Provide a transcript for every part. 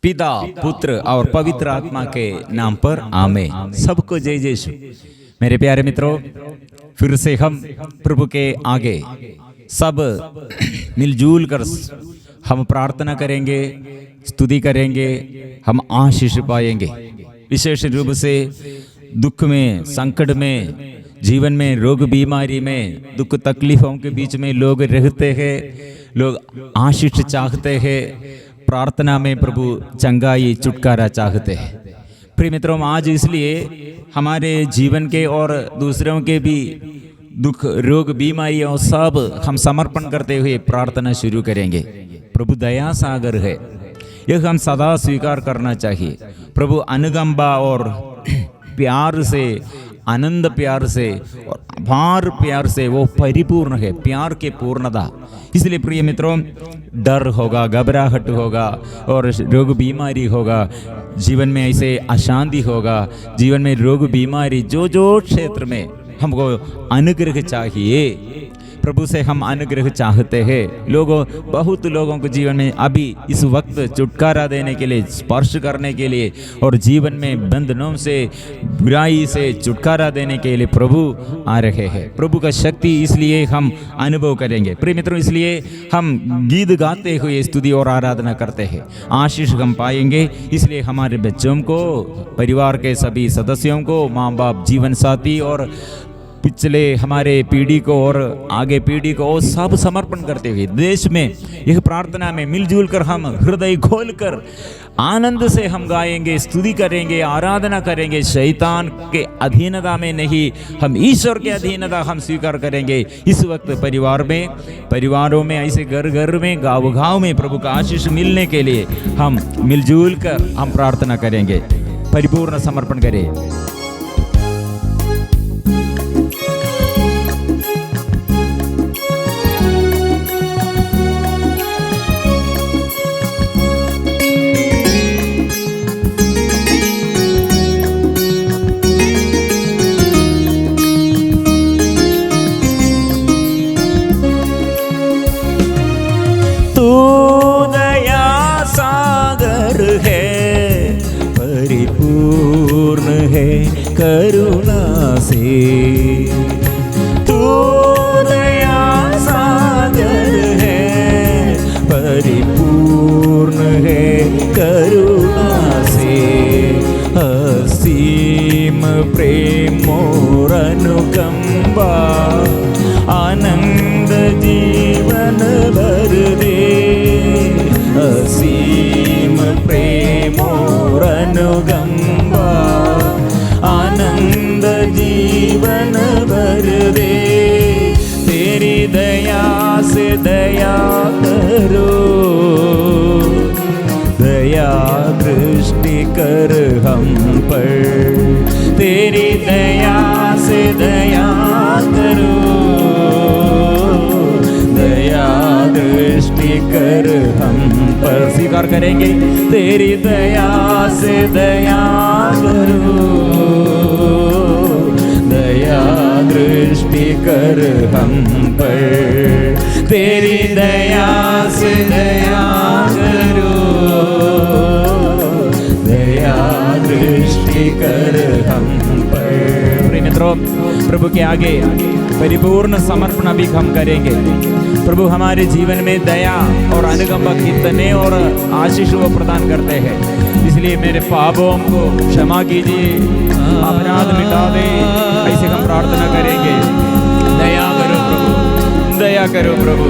पिता, पुत्र और पवित्र आत्मा के नाम पर आमीन। सबको जय यीशु। मेरे प्यारे मित्रों, फिर से हम प्रभु के आगे सब मिलजुल कर हम प्रार्थना करेंगे, स्तुति करेंगे, हम आशीष पाएंगे। विशेष रूप से दुख में, संकट में, जीवन में, रोग बीमारी में, दुख तकलीफों के बीच में लोग रहते हैं, लोग आशीष चाहते हैं, प्रार्थना में प्रभु चंगाई छुटकारा चाहते हैं। प्रिय मित्रों, आज इसलिए हमारे जीवन के और दूसरों के भी दुख, रोग, बीमारियों सब हम समर्पण करते हुए प्रार्थना शुरू करेंगे। प्रभु दया सागर है, यह हम सदा स्वीकार करना चाहिए। प्रभु अनुकंपा और प्यार से, आनंद प्यार से और अपार प्यार से वो परिपूर्ण है, प्यार के पूर्णता। इसलिए प्रिय मित्रों, डर होगा, घबराहट होगा और रोग बीमारी होगा, जीवन में ऐसे अशांति होगा, जीवन में रोग बीमारी, जो जो क्षेत्र में हमको अनुग्रह चाहिए, प्रभु से हम अनुग्रह चाहते हैं। बहुत लोगों को जीवन में अभी इस वक्त छुटकारा देने के लिए, स्पर्श करने के लिए और जीवन में बंधनों से, बुराई से छुटकारा देने के लिए प्रभु आ रहे हैं। प्रभु का शक्ति इसलिए हम अनुभव करेंगे। प्रिय मित्रों, इसलिए हम गीत गाते हुए स्तुति और आराधना करते हैं, आशीष हम पाएंगे। इसलिए हमारे बच्चों को, परिवार के सभी सदस्यों को, माँ बाप, जीवन साथी और पिछले हमारे पीढ़ी को और आगे पीढ़ी को सब समर्पण करते हुए देश में यह प्रार्थना में मिलजुल कर हम हृदय खोलकर आनंद से हम गाएंगे, स्तुति करेंगे, आराधना करेंगे। शैतान के अधीनता में नहीं, हम ईश्वर के अधीनता हम स्वीकार करेंगे। इस वक्त परिवारों में, ऐसे घर घर में, गाँव गाँव में प्रभु का आशीष मिलने के लिए हम मिलजुल कर हम प्रार्थना करेंगे, परिपूर्ण समर्पण करें। करुणा से तू दया सागर है, परिपूर्ण है करुणा से। असीम प्रेम और अनुकंपा आनंद जीवन भर दे। असीम प्रेम और अनुकंपा आनंद जीवन भर दे। तेरी दया से दया करो, दया दृष्टि कर हम पर। तेरी दया से दया करो, दया दृष्टि कर हम पर। स्वीकार करेंगे, तेरी दया से दया करो, दया दृष्टि कर हम पर। तेरी दया से दया करो, दया दृष्टि कर हम पर। प्रिय मित्रों, प्रभु के आगे परिपूर्ण समर्पण अभी हम करेंगे। प्रभु हमारे जीवन में दया और अनुकंपा कितने और आशीष वो प्रदान करते हैं। इसलिए मेरे पापों को क्षमा कीजिए, अपराध मिटा दे, ऐसे हम प्रार्थना करेंगे। दया करो प्रभु, दया करो प्रभु।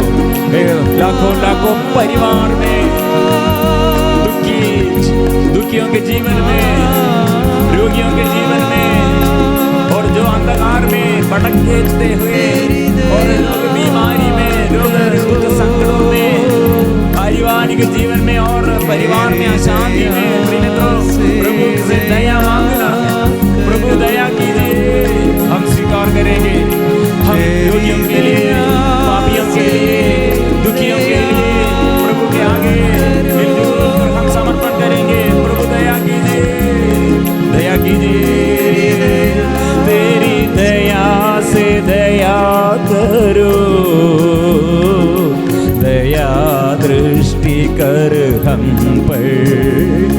लाखों लाखों परिवार में, दुखियों के जीवन में, रोगियों के जीवन में और जो अंधकार में भटकते हुए और लोग बीमारी में, रोग संकटों में, पारिवारिक जीवन में और परिवार में अशांति में, प्रभु से दया मांगना। प्रभु दया कीजिए, हम स्वीकार करेंगे। हम रोगियों के लिए, पापियों के लिए, दुखियों के लिए प्रभु के आगे मिलजुल कर हम समर्पण करेंगे। प्रभु दया कीजिए, दया कीजिए। तेरी दया से दया करो, दया दृष्टि कर हम पर।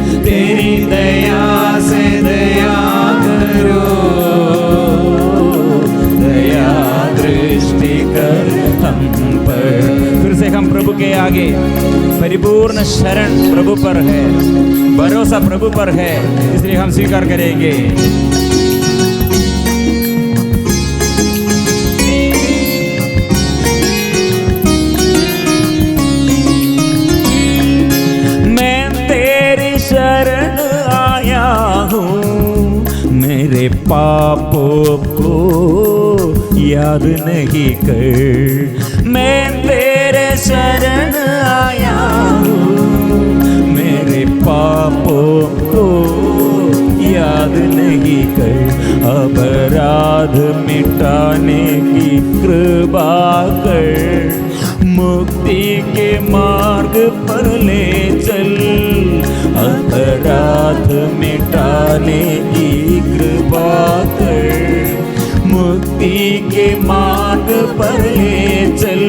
आगे परिपूर्ण शरण प्रभु पर है, भरोसा प्रभु पर है, इसलिए हम स्वीकार करेंगे। शरण आया हूँ, मेरे पापों को याद नहीं कर। मैं तेरे शरण आया हूँ, मेरे पापों को याद नहीं कर। अपराध मिटाने की कृपा कर, मुक्ति के मार्ग पर ले चल। अपराध मिटाने की कृपा कर, मुक्ति के मार्ग पर ले चल।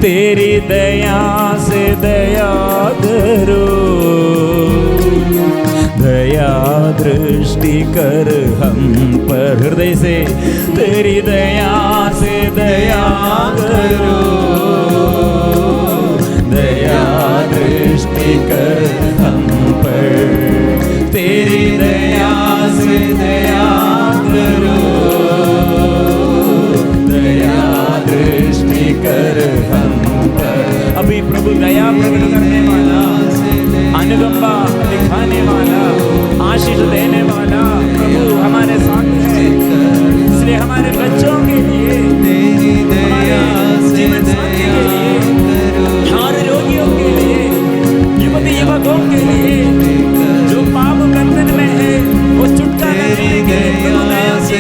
तेरी दया से दया करो, दया दृष्टि कर हम पर। हृदय से तेरी दया से दया करो, दया दृष्टि कर हम पर। तेरी दया से दया करो, दया दृष्टि कर हम पर। अभी प्रभु दया प्रकट करने वाला, अनुकंपा दिखाने वाला, आशीष देने वाला प्रभु हमारे साथ है। इसलिए हमारे बच्चों के लिए, हमारे जीवन साथी के लिए, हमारे रोगियों के लिए, युवती युवकों के लिए जो पाप बंधन में है वो छुटकारा देंगे। प्रभु दया से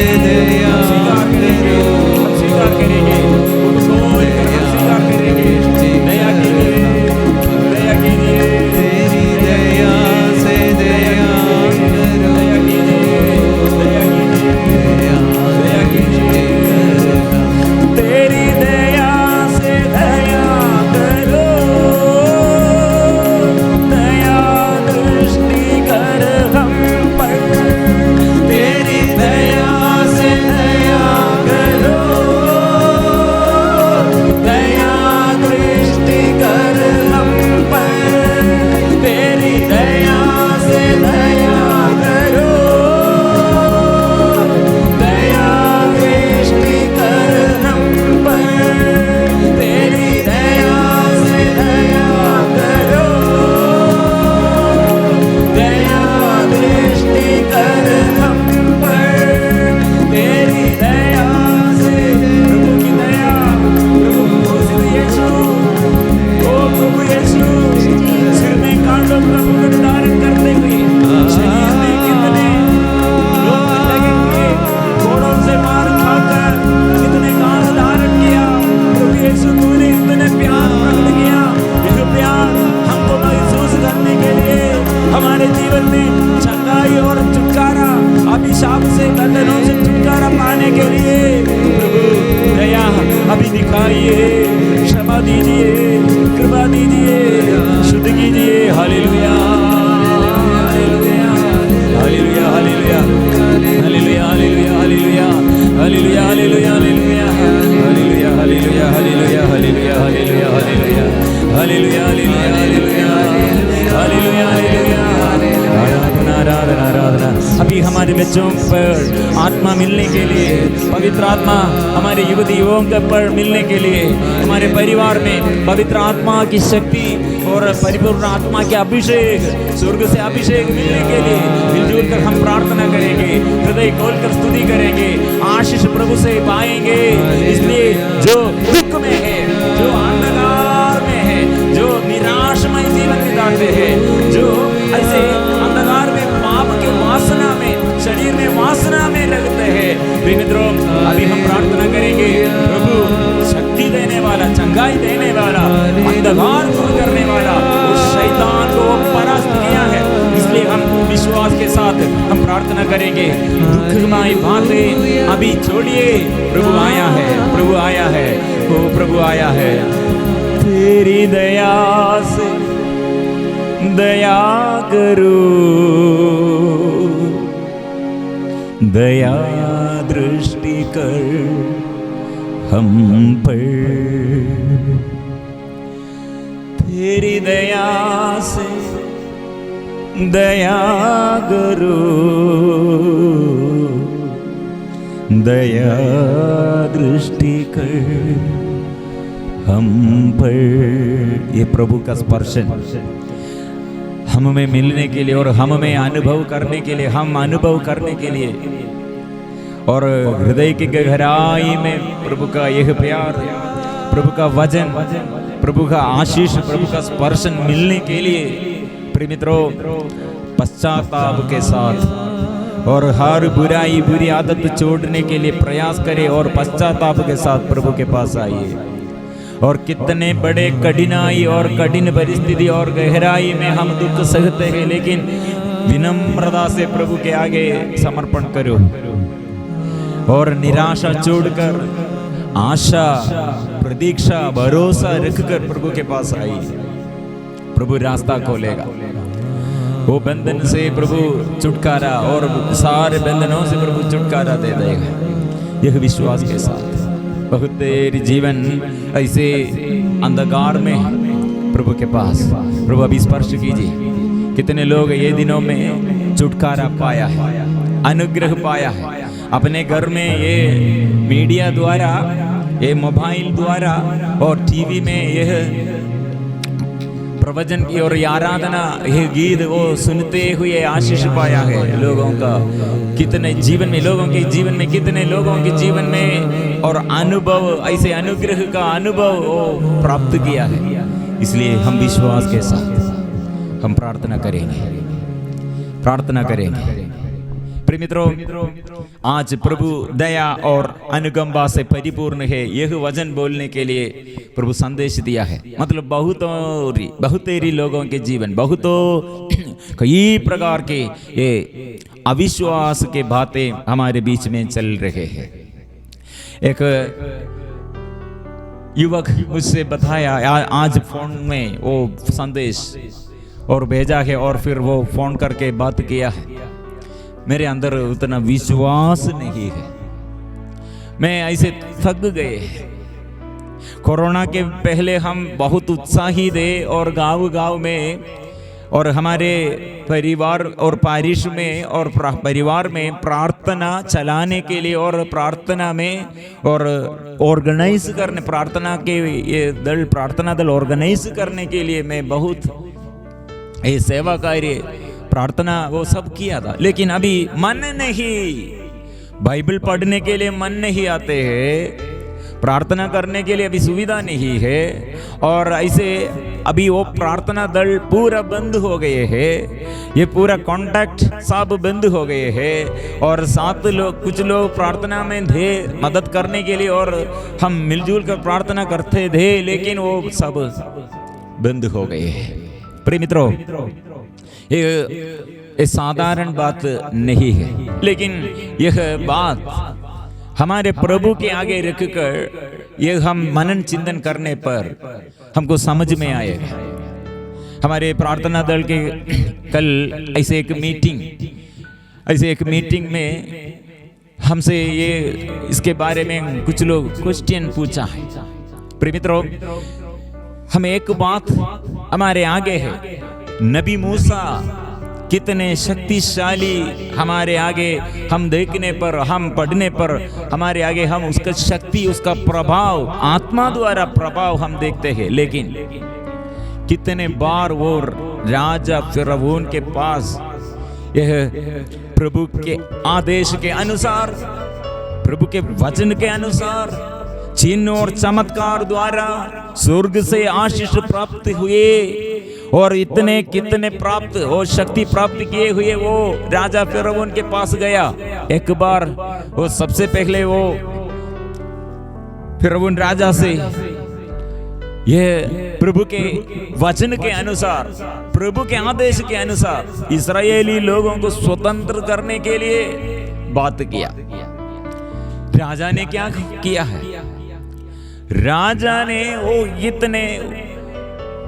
स्वीकार करेंगे, हम स्वीकार करेंगे, उसको स्वीकार करेंगे। दया कीजिए, दया कीजिए, तेरी दया से दया करो, दया कीजिए, दया कीजिए, दया कीजिए। तेरी दया से दया करो, दया दृष्टि कर हम पर। तेरी दया से दया करो, दया दृष्टि कर हम पर। तेरी दया से दया करो, दया दृष्टि कर हम पर। तेरी दया से दया करो, दया दृष्टि कर हम पर। तेरी दया से प्रभु की दया, प्रभु यीशु, ओ प्रभु यीशु, सिर में कांटों का मुकुट धारण करते हुए शरीर में कितने लोग लगेंगे, घोड़ों से मार खाकर कितने घास धारण किया। प्रभु यीशु, तूने इतने प्यार प्रकट किया। यह प्यार हमको महसूस करने के लिए, हमारे जीवन में चंगाई और छुटकारा, अभिशाप से, बंधनों से छुटकारा पाने के लिए प्रभु दया अभी दिखाइए, क्षमा दीजिए, कृपा दीजिए, शुद्ध कीजिए। Hallelujah, hallelujah, hallelujah, hallelujah, hallelujah, hallelujah, hallelujah, hallelujah, hallelujah, hallelujah, hallelujah, hallelujah, hallelujah, hallelujah, hallelujah, hallelujah, hallelujah, hallelujah, hallelujah. आराधना, आराधना, आराधना। अभी हमारे बच्चों पर आत्मा मिलने के लिए, पवित्र आत्मा हमारे युवती युवकों पर मिलने के लिए, हमारे परिवार में पवित्र आत्मा की शक्ति और परिपूर्ण आत्मा के अभिषेक, स्वर्ग से अभिषेक मिलने के लिए मिलजुल कर हम प्रार्थना करेंगे, हृदय खोलकर स्तुति करेंगे, आशीष प्रभु से पाएंगे। इसलिए जो दुख में है, जो अंधकार में है, जो निराशमय जीवन बिताते हैं, जो ऐसे अंधकार में, पाप के वासना में, शरीर में वासना में लगते हैं, मित्रों अभी हम प्रार्थना करेंगे। प्रभु शक्ति देने वाला, चंगाई देने वाला, अंधकार दूर करने वाला उस शैतान को परास्त किया है। इसलिए हम विश्वास के साथ हम प्रार्थना करेंगे। दुखमय बातें अभी छोड़िए, प्रभु आया है, प्रभु आया है, ओ प्रभु आया है। तेरी दया से दया करो, दया दृष्टि कर हम पर। तेरी दया से दया करो, दया दृष्टि कर हम पर। ये प्रभु का स्पर्शन हम में मिलने के लिए और हम में अनुभव करने के लिए, हम अनुभव करने के लिए, और हृदय की गहराई में प्रभु का यह प्यार, प्रभु का वचन, प्रभु का आशीष, प्रभु का स्पर्शन मिलने के लिए प्रिय मित्रों पश्चाताप के साथ और हर बुराई बुरी आदत छोड़ने के लिए प्रयास करें और पश्चाताप के साथ प्रभु के पास आइए। और कितने बड़े कठिनाई और कठिन परिस्थिति और गहराई में हम दुख सहते हैं, लेकिन विनम्रता से प्रभु के आगे समर्पण करो और निराशा छोड़कर आशा, प्रतीक्षा, भरोसा रखकर प्रभु के पास आइए। प्रभु रास्ता खोलेगा, वो बंधन से प्रभु छुटकारा और सारे बंधनों से प्रभु छुटकारा दे देगा। यह विश्वास के साथ बहुत तेरी जीवन ऐसे अंधकार में प्रभु के पास, प्रभु अभी स्पर्श कीजिए। कितने लोग ये दिनों में छुटकारा पाया है, अनुग्रह पाया है अपने घर में, ये मीडिया द्वारा, ये मोबाइल द्वारा और टीवी में यह प्रवचन की और आराधना, यह गीत वो सुनते हुए आशीष पाया है लोगों का। कितने जीवन में, लोगों के जीवन में, कितने लोगों के जीवन में और अनुभव, ऐसे अनुग्रह का अनुभव वो प्राप्त किया है। इसलिए हम विश्वास के साथ हम प्रार्थना करेंगे, प्रार्थना करेंगे। प्रिय मित्रों, आज प्रभु दया और अनुकंपा से परिपूर्ण है, यह वचन बोलने के लिए प्रभु संदेश दिया है। मतलब बहुतेरी लोगों के जीवन, कई प्रकार के ये अविश्वास के बातें हमारे बीच में चल रहे हैं। एक युवक मुझसे बताया, आज फोन में वो संदेश और भेजा है और फिर वो फोन करके बात किया है। मेरे अंदर उतना विश्वास नहीं है, मैं ऐसे थक गए। कोरोना के पहले हम बहुत उत्साही थे और गांव में और हमारे परिवार और पारिश में और परिवार में प्रार्थना चलाने के लिए और प्रार्थना में और ऑर्गेनाइज करने, प्रार्थना के ये दल, प्रार्थना दल ऑर्गेनाइज करने के लिए मैं बहुत ये सेवा कार्य, प्रार्थना वो सब किया था। लेकिन अभी मन नहीं, बाइबल पढ़ने के लिए मन नहीं आते हैं, प्रार्थना करने के लिए अभी सुविधा नहीं है, और ऐसे अभी वो प्रार्थना दल पूरा बंद हो गए हैं, ये पूरा कांटेक्ट सब बंद हो गए हैं। और साथ लोग, कुछ लोग प्रार्थना में थे मदद करने के लिए और हम मिलजुल कर प्रार्थना करते थे, लेकिन वो सब बंद हो गए हैं। प्रिय मित्रों, ये साधारण बात नहीं है, लेकिन यह बात हमारे प्रभु के आगे रखकर यह हम मनन चिंतन करने पर हमको समझ में आएगा। हमारे प्रार्थना दल के कल ऐसे एक मीटिंग में हमसे ये इसके बारे में कुछ लोग क्वेश्चन पूछा है। प्रिय मित्रों, हम एक बात हमारे आगे है, नबी मूसा कितने शक्तिशाली हमारे आगे हम देखने पर, हम पढ़ने पर हमारे आगे हम उसका शक्ति, उसका प्रभाव, आत्मा द्वारा प्रभाव हम देखते हैं। लेकिन कितने बार वो राजा फिरौन के पास यह प्रभु के आदेश के अनुसार, प्रभु के वचन के अनुसार, चिन्ह और चमत्कार द्वारा स्वर्ग से आशीष प्राप्त हुए और इतने कितने प्राप्त और शक्ति प्राप्त किए हुए वो राजा फिरौन के पास गया। एक बार वो सबसे पहले वो फिरौन राजा से यह प्रभु के वचन के अनुसार, प्रभु के आदेश के अनुसार इस्राएली लोगों को स्वतंत्र करने के लिए बात किया। राजा ने क्या किया है? राजा ने वो इतने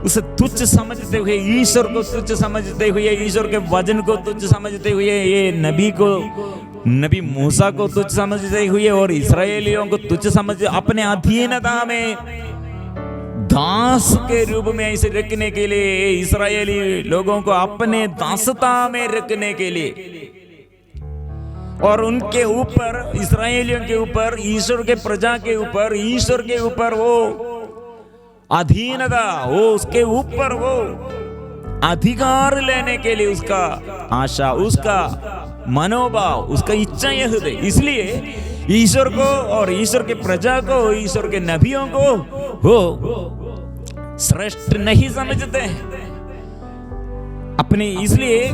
उसे तुच्छ समझते हुए, ईश्वर को तुच्छ समझते हुए, ईश्वर के वचन को तुच्छ समझते हुए, ये नबी मूसा को तुच्छ समझते हुए और इस्राएलियों को तुच्छ समझ अपने अधीनता में दास के रूप में ऐसे रखने के लिए, इस्राएली लोगों को अपने दासता में रखने के लिए, और उनके ऊपर, इस्राएलियों के ऊपर, ईश्वर के प्रजा के ऊपर, ईश्वर के ऊपर वो अधीनता, वो उसके ऊपर वो अधिकार लेने के लिए उसका आशा, उसका मनोभाव, उसका इच्छा यह है। इसलिए ईश्वर को और ईश्वर के प्रजा को, ईश्वर के नबियों को वो श्रेष्ठ नहीं समझते हैं अपने। इसलिए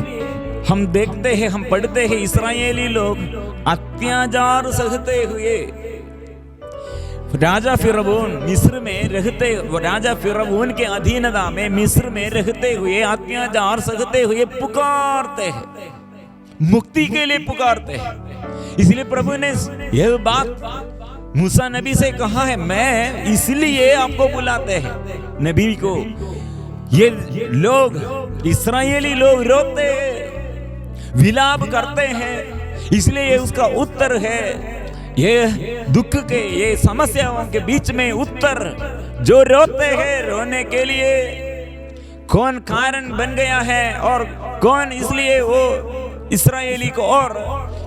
हम देखते हैं, हम पढ़ते हैं, इस्राएली लोग अत्याचार सहते हुए राजा फिरौन मिस्र में रहते, राजा फिरौन के अधीनता में मिस्र में रहते हुए अत्याचार सहते हुए पुकारते हैं, मुक्ति के लिए पुकारते हैं। इसलिए प्रभु ने यह बात मूसा नबी से कहा है, मैं इसलिए आपको बुलाते हैं नबी को। ये लोग, इस्राएली लोग रोते हैं, विलाप करते हैं, इसलिए उसका उत्तर है, ये दुख के, ये समस्याओं के बीच में उत्तर, जो रोते हैं रोने के लिए कौन कारण बन गया है, और कौन इसलिए वो इस्राएली को और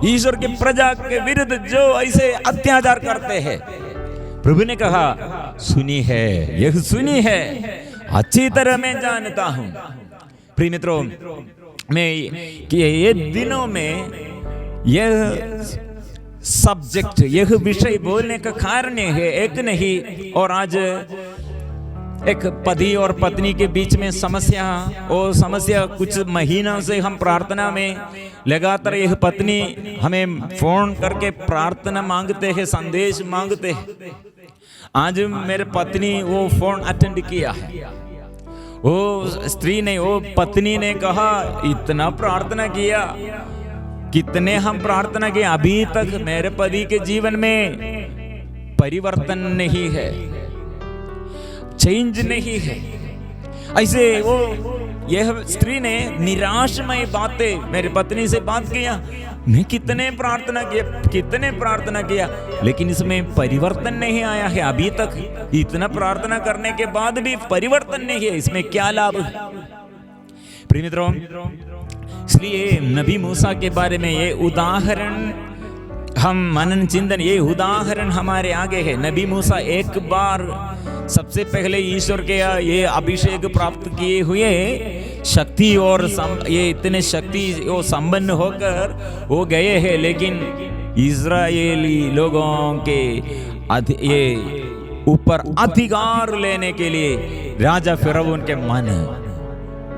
ईश्वर के प्रजा के विरुद्ध जो ऐसे अत्याचार करते हैं। प्रभु ने कहा, सुनी है, यह सुनी है, अच्छी तरह मैं जानता हूं। प्रिय मित्रों, मैं कि ये दिनों में यह सब्जेक्ट, यह विषय बोलने का कारण है एक नहीं, और आज एक पति और पत्नी के बीच में समस्या, और समस्या कुछ महीनों से हम प्रार्थना में लगातार, यह पत्नी हमें फोन करके प्रार्थना मांगते हैं, संदेश मांगते हैं। आज मेरे पत्नी वो फोन अटेंड किया है, वो स्त्री ने, वो पत्नी ने कहा, इतना प्रार्थना किया, कितने हम प्रार्थना किए, अभी तक मेरे पति के जीवन में परिवर्तन नहीं है, चेंज नहीं है। ऐसे वो यह स्त्री ने निराशमय बातें मेरी पत्नी से बात किया, मैं कितने प्रार्थना किया, लेकिन इसमें परिवर्तन नहीं आया है। अभी तक इतना प्रार्थना करने के बाद भी परिवर्तन नहीं है, इसमें क्या लाभ है? प्रिय मित्रों, इसलिए नबी मूसा के बारे में ये उदाहरण, हम मनन चिंतन, ये उदाहरण हमारे आगे है। नबी मूसा एक बार सबसे पहले ईश्वर के ये अभिषेक प्राप्त किए हुए शक्ति और ये इतने शक्ति वो संपन्न होकर वो गए हैं, लेकिन इस्राएली लोगों के ये ऊपर अधिकार लेने के लिए राजा फिरौन के मन,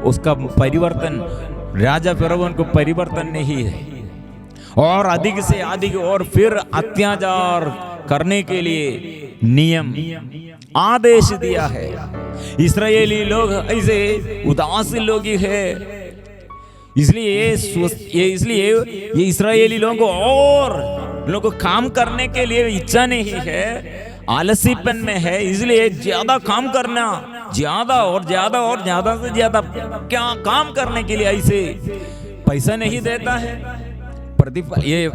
उसका परिवर्तन, राजा फिरौन को परिवर्तन नहीं है, और अधिक से अधिक और फिर अत्याचार करने के लिए नियम आदेश दिया है। इस्राएली लोग ऐसे उदास लोग ही है, इसलिए ये इस्राएली लोगों को और लोगों को काम करने के लिए इच्छा नहीं है, आलसीपन में है, इसलिए ज्यादा काम करना, ज्यादा और ज्यादा और ज्यादा से ज्यादा क्या काम करने के लिए ऐसे पैसा नहीं देता है। प्रतिफल, ये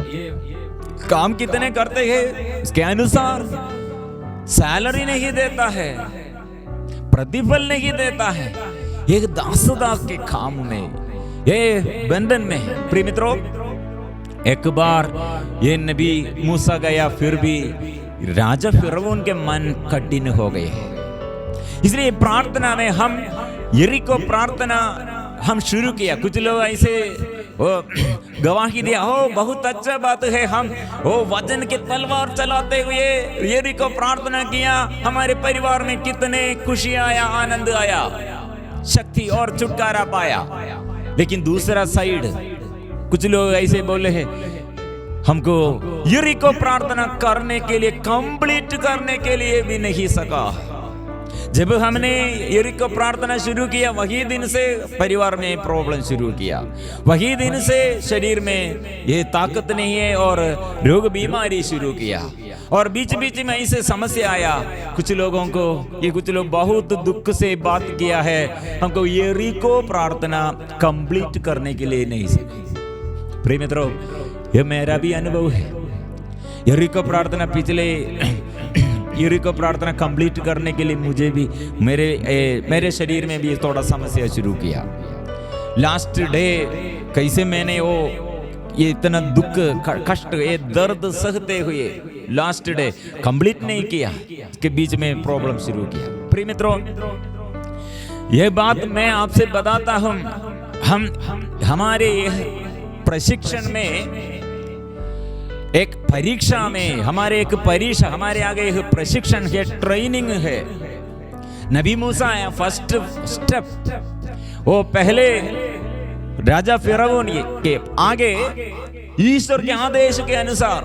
काम कितने करते हैं इसके अनुसार सैलरी नहीं देता है, प्रतिफल नहीं देता है, ये दास के काम में, ये बंधन में है। प्रिय मित्रों, एक बार ये नबी मूसा गया, फिर भी राजा फिरौन के मन कठिन हो गए, इसलिए प्रार्थना में हम यरीको प्रार्थना हम शुरू किया। कुछ लोग ऐसे गवाही दिया, हो बहुत अच्छा बात है, हम वचन के तलवार चलाते हुए यरीको प्रार्थना किया, हमारे परिवार में कितने खुशी आया, आनंद आया, शक्ति और छुटकारा पाया। लेकिन दूसरा साइड कुछ लोग ऐसे बोले हैं, हमको यरीको प्रार्थना करने के लिए, कंप्लीट करने के लिए भी नहीं सका। जब हमने यरीको प्रार्थना शुरू किया, वही दिन से परिवार में प्रॉब्लम शुरू किया, वही दिन से शरीर में ये ताकत नहीं है और रोग बीमारी शुरू किया, और बीच बीच में ऐसे समस्या आया। कुछ लोगों को ये, कुछ लोग बहुत दुख से बात किया है, हमको यरीको प्रार्थना कंप्लीट करने के लिए नहीं सके। प्रिय मित्रों, ये मेरा भी अनुभव है। यरीको प्रार्थना पिछले यूरिको प्रार्थना कंप्लीट करने के लिए मुझे भी मेरे शरीर में भी थोड़ा समस्या शुरू किया। लास्ट डे कैसे मैंने वो ये इतना दुख कष्ट ये दर्द सहते हुए लास्ट डे कंप्लीट नहीं किया, इसके बीच में प्रॉब्लम शुरू किया। प्रिय मित्रों, यह बात मैं आपसे बताता हूं, हम हमारे प्रशिक्षण में एक परीक्षा में हमारे आगे एक प्रशिक्षण है, ट्रेनिंग है। नबी मूसा है फर्स्ट स्टेप, वो पहले राजा फिरौन के आगे ईश्वर के आदेश के अनुसार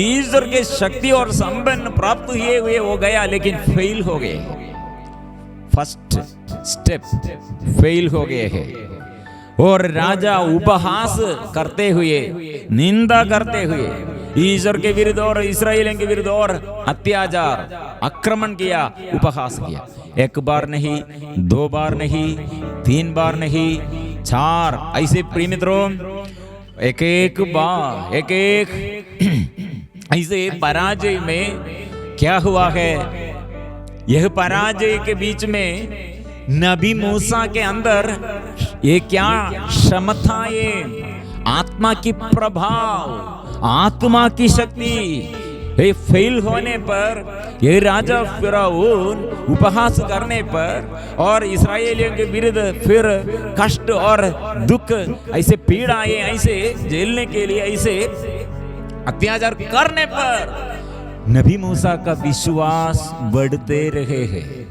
ईश्वर के शक्ति और संपन्न प्राप्त हुए वो गया, लेकिन फेल हो गए। फर्स्ट स्टेप फेल हो गए हैं। और राजा उपहास करते हुए, निंदा करते हुए ईश्वर के विरुद्ध और इस्राएलियों के विरुद्ध और अत्याचार आक्रमण किया, उपहास किया। एक बार नहीं, 2 बार नहीं, 3 बार नहीं, 4 ऐसे। प्रिय मित्रों, एक बार एक ऐसे पराजय में क्या हुआ है, यह पराजय के बीच में नबी मूसा के अंदर ये क्या क्षमता, ये आत्मा की प्रभाव, आत्मा की शक्ति, ये फेल होने पर, ये राजा फिरौन उपहास करने पर और इस्राएलियों के विरुद्ध फिर कष्ट और दुख, ऐसे पीड़ाएं, ऐसे झेलने के लिए, ऐसे अत्याचार करने पर नबी मूसा का विश्वास बढ़ते रहे हैं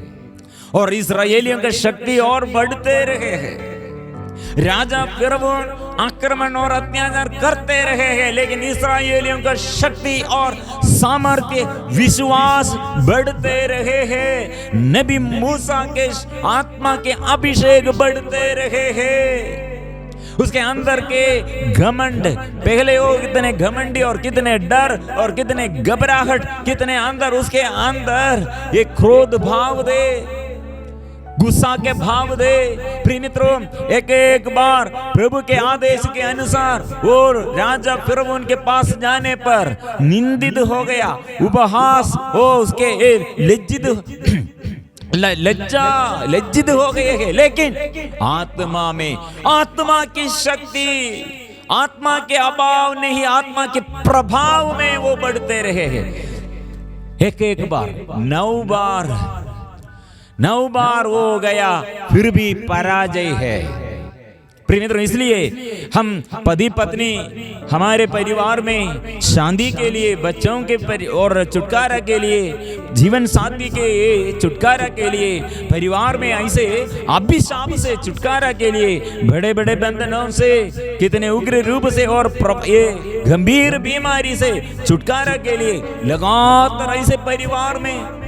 और इस्राएलियों की शक्ति और बढ़ते रहे हैं। राजा फिरौन आक्रमण और अत्याचार करते रहे हैं, लेकिन इस्राएलियों का शक्ति और सामर्थ्य, विश्वास बढ़ते रहे हैं। नबी मूसा के आत्मा के अभिषेक बढ़ते रहे हैं। उसके अंदर के घमंड, पहले वो कितने घमंडी और कितने डर और कितने घबराहट, कितने अंदर उसके अंदर ये क्रोध भाव दे, गुस्सा के भाव दे। प्रिय मित्रों, एक बार प्रभु के आदेश के अनुसार वो राजा फिरौन के पास जाने पर निंदित हो गया, उपहास हो, उसके लज्जित हो गए हैं। लेकिन आत्मा में, आत्मा की शक्ति, आत्मा के अभाव नहीं, आत्मा के प्रभाव में वो बढ़ते रहे हैं। एक बार 9 बार वो गया, फिर भी पराजय है। प्रिय मित्रों, इसलिए हम पति पत्नी हमारे परिवार में शांति के लिए, बच्चों के और छुटकारा के लिए, जीवन साथी के छुटकारा के लिए, परिवार में ऐसे अभिशाप से छुटकारा के लिए, बड़े बड़े बंधनों से, कितने उग्र रूप से और ये गंभीर बीमारी से छुटकारा के लिए लगातार ऐसे परिवार में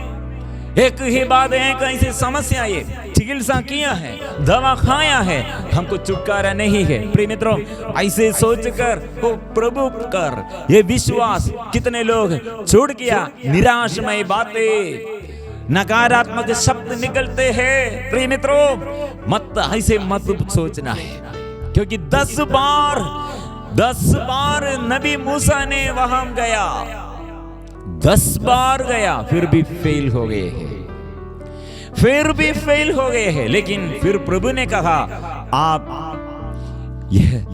एक ही बात है, ऐसी समस्या, ये चिकित्सा किया है, दवा खाया है, हमको छुटकारा नहीं है। प्रिय मित्रों, ऐसे सोचकर वो प्रभु कर ये विश्वास कितने लोग छोड़ गया, निराशमय बातें, नकारात्मक शब्द निकलते हैं। प्रिय मित्रों, मत ऐसे मत सोचना है, क्योंकि 10 बार नबी मूसा ने वहां गया, 10 बार गया, फिर भी फेल हो गए हैं, लेकिन फिर प्रभु ने कहा, आप यह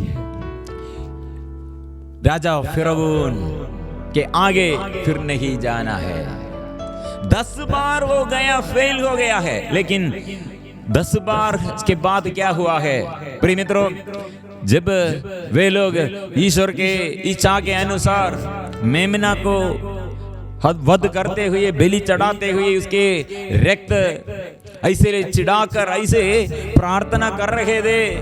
राजा फिरौन के आगे फिर नहीं जाना है। 10 बार वो गया, फेल हो गया है, लेकिन 10 बार के बाद क्या हुआ है? प्रिय मित्रों, जब वे लोग ईश्वर के इच्छा के अनुसार मेमना को वध करते हुए, बलि चढ़ाते हुए, उसके रक्त ऐसे चिढ़ाकर ऐसे प्रार्थना कर रहे थे,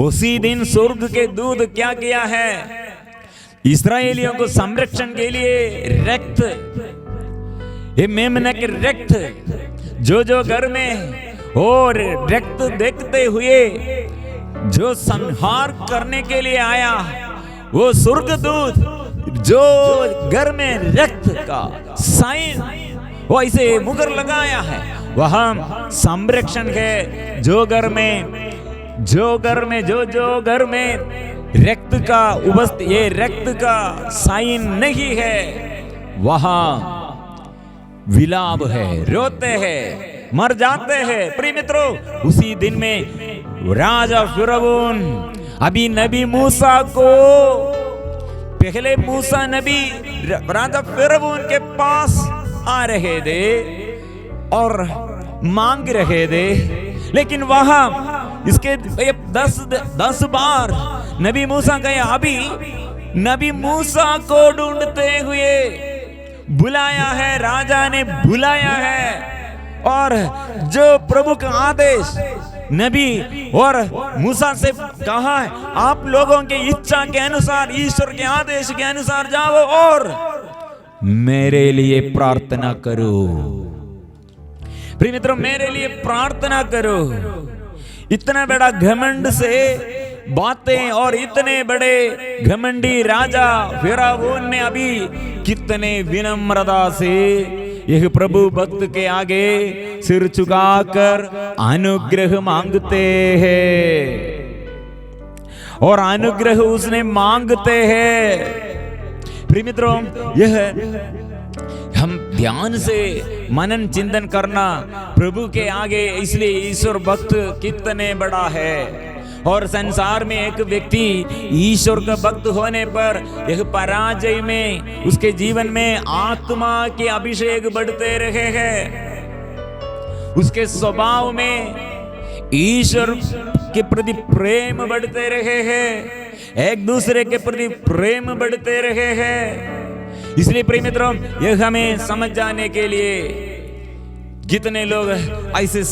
उसी दिन स्वर्ग के दूत क्या किया है? इस्राएलियों को संरक्षण के लिए रक्त, ये मेमना के रक्त, जो घर में और रक्त देखते हुए जो संहार करने के लिए आया, वो स्वर्गदूत जो घर में रक्त का साइन वो ऐसे मुहर लगाया है, वहां संरक्षण है। जो घर में जो रक्त का ये रक्त का साइन नहीं है, वहां विलाप है, रोते हैं, मर जाते हैं। प्रिय मित्रों, उसी दिन में राजा फिरौन अभी नबी मूसा को, पहले मूसा नबी राजा फिरौन के पास आ रहे थे और मांग रहे थे, लेकिन वहां इसके 10 बार नबी मूसा गए। अभी नबी मूसा को ढूंढते हुए बुलाया है, राजा ने बुलाया है, और जो प्रभु का आदेश नबी और मूसा से कहा है, आप लोगों के इच्छा के अनुसार, ईश्वर के आदेश के अनुसार जाओ और मेरे लिए प्रार्थना करो। प्रिय मित्रों, मेरे लिए प्रार्थना करो। इतना बड़ा घमंड से बातें और इतने बड़े घमंडी राजा फिरौन ने अभी कितने विनम्रता से यह प्रभु भक्त के आगे सिर झुकाकर अनुग्रह मांगते हैं, और अनुग्रह उसने मांगते हैं। प्रिय मित्रों, यह हम ध्यान से मनन चिंतन करना प्रभु के आगे, इसलिए ईश्वर भक्त कितने बड़ा है। और संसार में एक व्यक्ति ईश्वर का भक्त होने पर यह पराजय में, उसके जीवन में आत्मा के अभिषेक बढ़ते रहे हैं, उसके स्वभाव में ईश्वर के प्रति प्रेम बढ़ते रहे हैं, एक दूसरे के प्रति प्रेम बढ़ते रहे हैं। इसलिए प्रिय मित्रों, यह हमें समझ जाने के लिए, कितने लोग ऐसे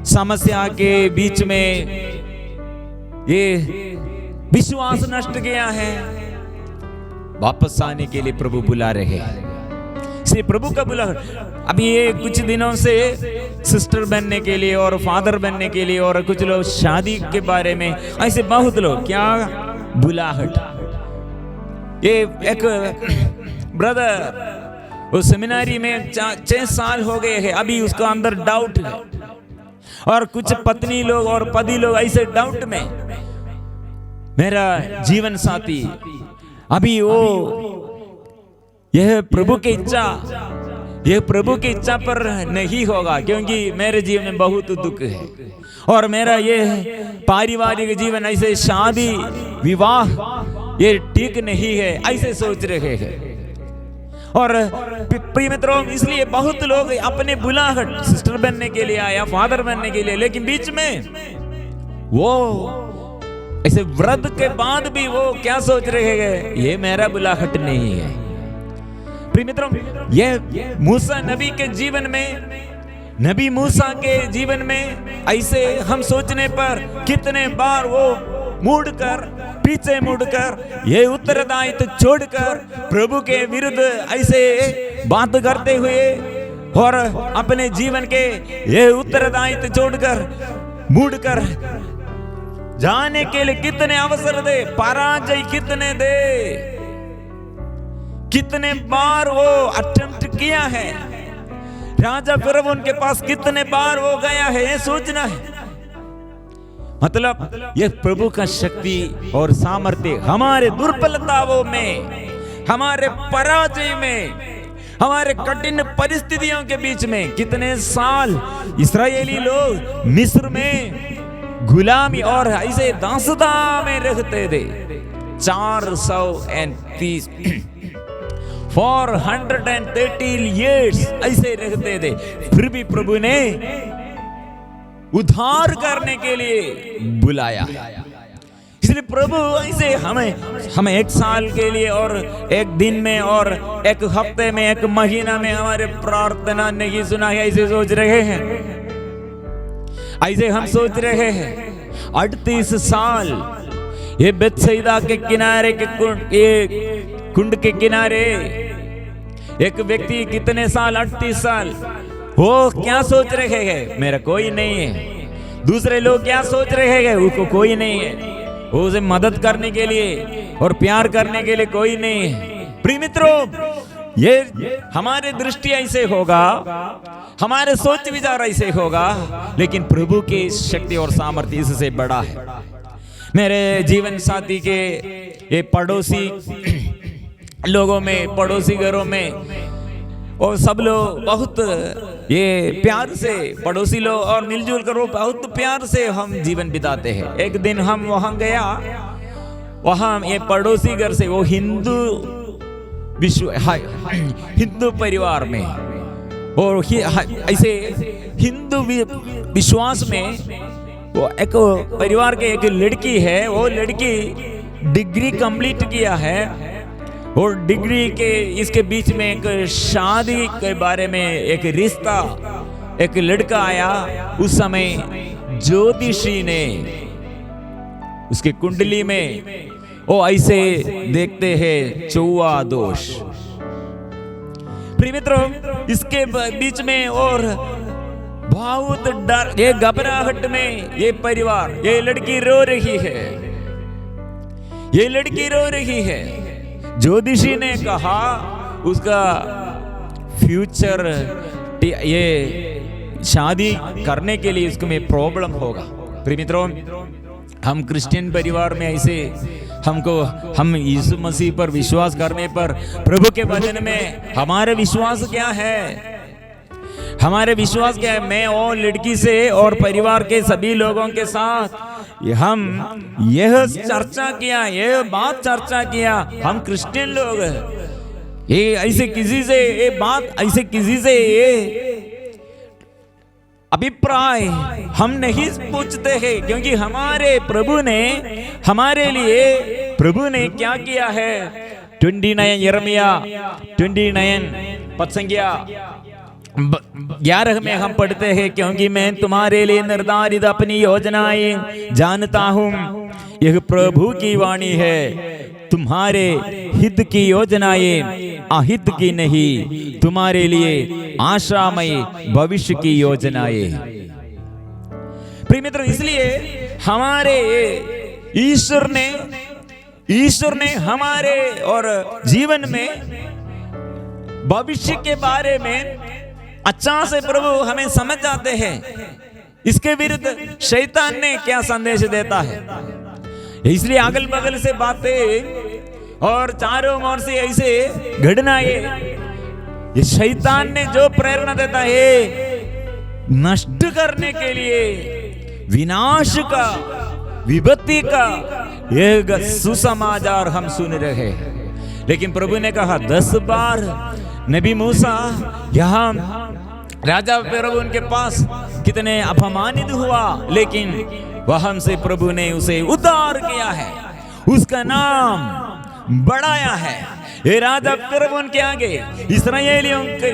समस्या के बीच में ये विश्वास नष्ट गया है, वापस आने के लिए प्रभु बुला रहे हैं। इसलिए प्रभु का बुला, अभी ये कुछ दिनों से सिस्टर बनने के लिए और फादर बनने के लिए, और कुछ लोग शादी के बारे में, ऐसे बहुत लोग क्या बुलाहट। ये एक ब्रदर वो सेमिनारी में 6 साल हो गए हैं, अभी उसका अंदर डाउट है, और कुछ पत्नी लोग और पति लोग ऐसे डाउट में, मेरा जीवन साथी अभी वो, यह प्रभु की इच्छा पर नहीं होगा, क्योंकि मेरे जीवन में बहुत दुख है, और मेरा ये पारिवारिक जीवन, ऐसे शादी विवाह ये ठीक नहीं है, ऐसे सोच रहे हैं। और प्रिय मित्रों, इसलिए बहुत लोग अपने बुलाहट, सिस्टर बनने के लिए आया, फादर बनने के लिए, लेकिन बीच में वो ऐसे व्रत के बाद भी वो क्या सोच रहे हैं, ये मेरा बुलाहट नहीं है। प्रिय मित्रों, ये मूसा नबी के जीवन में, नबी मूसा के जीवन में ऐसे हम सोचने पर कितने बार वो पीछे मुड़कर, ये उत्तरदायित्व छोड़कर प्रभु के विरुद्ध ऐसे बात करते हुए, और अपने जीवन के ये उत्तरदायित्व छोड़कर मुड़कर जाने के लिए कितने अवसर दे, पराजय कितने दे, कितने बार वो अटेम्प्ट किया है। राजा फिरौन के पास कितने बार वो गया है, ये सोचना है। मतलब यह प्रभु का शक्ति और सामर्थ्य हमारे दुर्बलताओं में, हमारे पराजय में, हमारे कठिन परिस्थितियों के बीच में, कितने साल इस्राएली लोग मिस्र में गुलामी और ऐसे दासता में रहते थे, 430 430 years ऐसे रहते थे, फिर भी प्रभु ने उद्धार करने के लिए बुलाया। इसलिए प्रभु ऐसे हमें 1 साल के लिए, और 1 दिन में, और 1 हफ्ते में, 1 महीना में हमारे प्रार्थना नहीं सुना है, ऐसे सोच रहे हैं। ऐसे हम सोच रहे हैं 38 साल ये बेतसैदा के किनारे के कुंड के किनारे एक व्यक्ति कितने साल, 38 साल, वो क्या सोच रहे हैं, मेरा कोई नहीं है। दूसरे लोग क्या सोच रहे हैं, उसको कोई नहीं है, उसे मदद करने के लिए और प्यार करने के लिए कोई नहीं है। प्रिय मित्रों, ये हमारे दृष्टि ऐसे होगा, हमारे सोच विचार ऐसे होगा, लेकिन प्रभु की शक्ति और सामर्थ्य इससे बड़ा है। मेरे जीवन साथी के ये पड़ोसी लोगों में, पड़ोसी घरों में और सब लोग बहुत ये प्यार से, पड़ोसी लोग और मिलजुल कर वो बहुत प्यार से हम जीवन बिताते हैं। एक दिन हम वहां गया, वहां ये पड़ोसी घर से वो हिंदू परिवार में और ऐसे हिंदू विश्वास में वो एक परिवार के एक लड़की है, वो लड़की डिग्री कंप्लीट किया है और डिग्री के इसके बीच में एक शादी के बारे में एक रिश्ता, एक लड़का आया। उस समय ज्योतिषी ने उसके कुंडली में वो ऐसे देखते हैं चौवा दोष। प्रिय मित्रों, इसके बीच में और बहुत डर, ये घबराहट में ये परिवार, ये लड़की रो रही है, ये लड़की रो रही है। ज्योतिषी ने कहा उसका फ्यूचर, ये शादी करने के लिए उसको में प्रॉब्लम होगा। प्रिय मित्रों, हम क्रिश्चियन परिवार में ऐसे हम यीशु मसीह पर विश्वास करने पर, प्रभु के वचन में हमारे विश्वास क्या है, हमारे विश्वास क्या है? मैं और लड़की से और परिवार के सभी लोगों के साथ हम यह चर्चा किया, यह बात चर्चा किया, हम क्रिश्चियन लोग ये ऐसे किसी से ये बात, ऐसे किसी से ये अभिप्राय हम नहीं पूछते हैं, क्योंकि हमारे प्रभु ने हमारे लिए, प्रभु ने क्या किया है? 29 यिर्मयाह 29 पद संख्या 11 में हम पढ़ते हैं, क्योंकि मैं तुम्हारे लिए निर्धारित अपनी योजनाएं जानता हूं, यह प्रभु की वाणी है, तुम्हारे हित की योजनाएं अहित की नहीं, तुम्हारे लिए आशामय भविष्य की योजनाएं। प्रिय मित्रों, इसलिए हमारे ईश्वर ने हमारे और जीवन में भविष्य के बारे में अच्छा से प्रभु हमें समझ जाते हैं। इसके विरुद्ध शैतान ने क्या संदेश देता है, इसलिए अगल बगल से बातें और चारों ओर से ऐसे घटनाएं, ये शैतान ने जो प्रेरणा देता है नष्ट करने के लिए, विनाश का, विपत्ति का एक सुसमाचार हम सुन रहे हैं। लेकिन प्रभु ने कहा 10 बार नबी मूसा यहाँ राजा फिरौन उनके पास कितने अपमानित हुआ, लेकिन वहां से प्रभु ने उसे उद्धार किया है, उसका नाम बढ़ाया है। ये राजा फिरौन के आगे इस्राएलियों के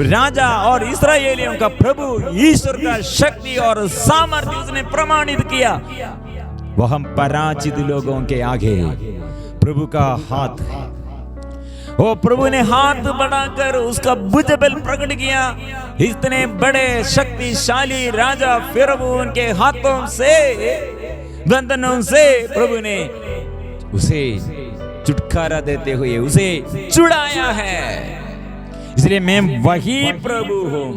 राजा और इस्राएलियों का प्रभु ईश्वर का शक्ति और सामर्थ्य उसने प्रमाणित किया। वह हम पराजित लोगों के आगे प्रभु का हाथ है, वो प्रभु ने हाथ बढ़ाकर उसका भुजबल प्रकट किया। इतने बड़े शक्तिशाली राजा फिरौन के हाथों से, बंधनों से प्रभु ने उसे छुटकारा देते हुए उसे छुड़ाया है। इसलिए मैं वही प्रभु हूं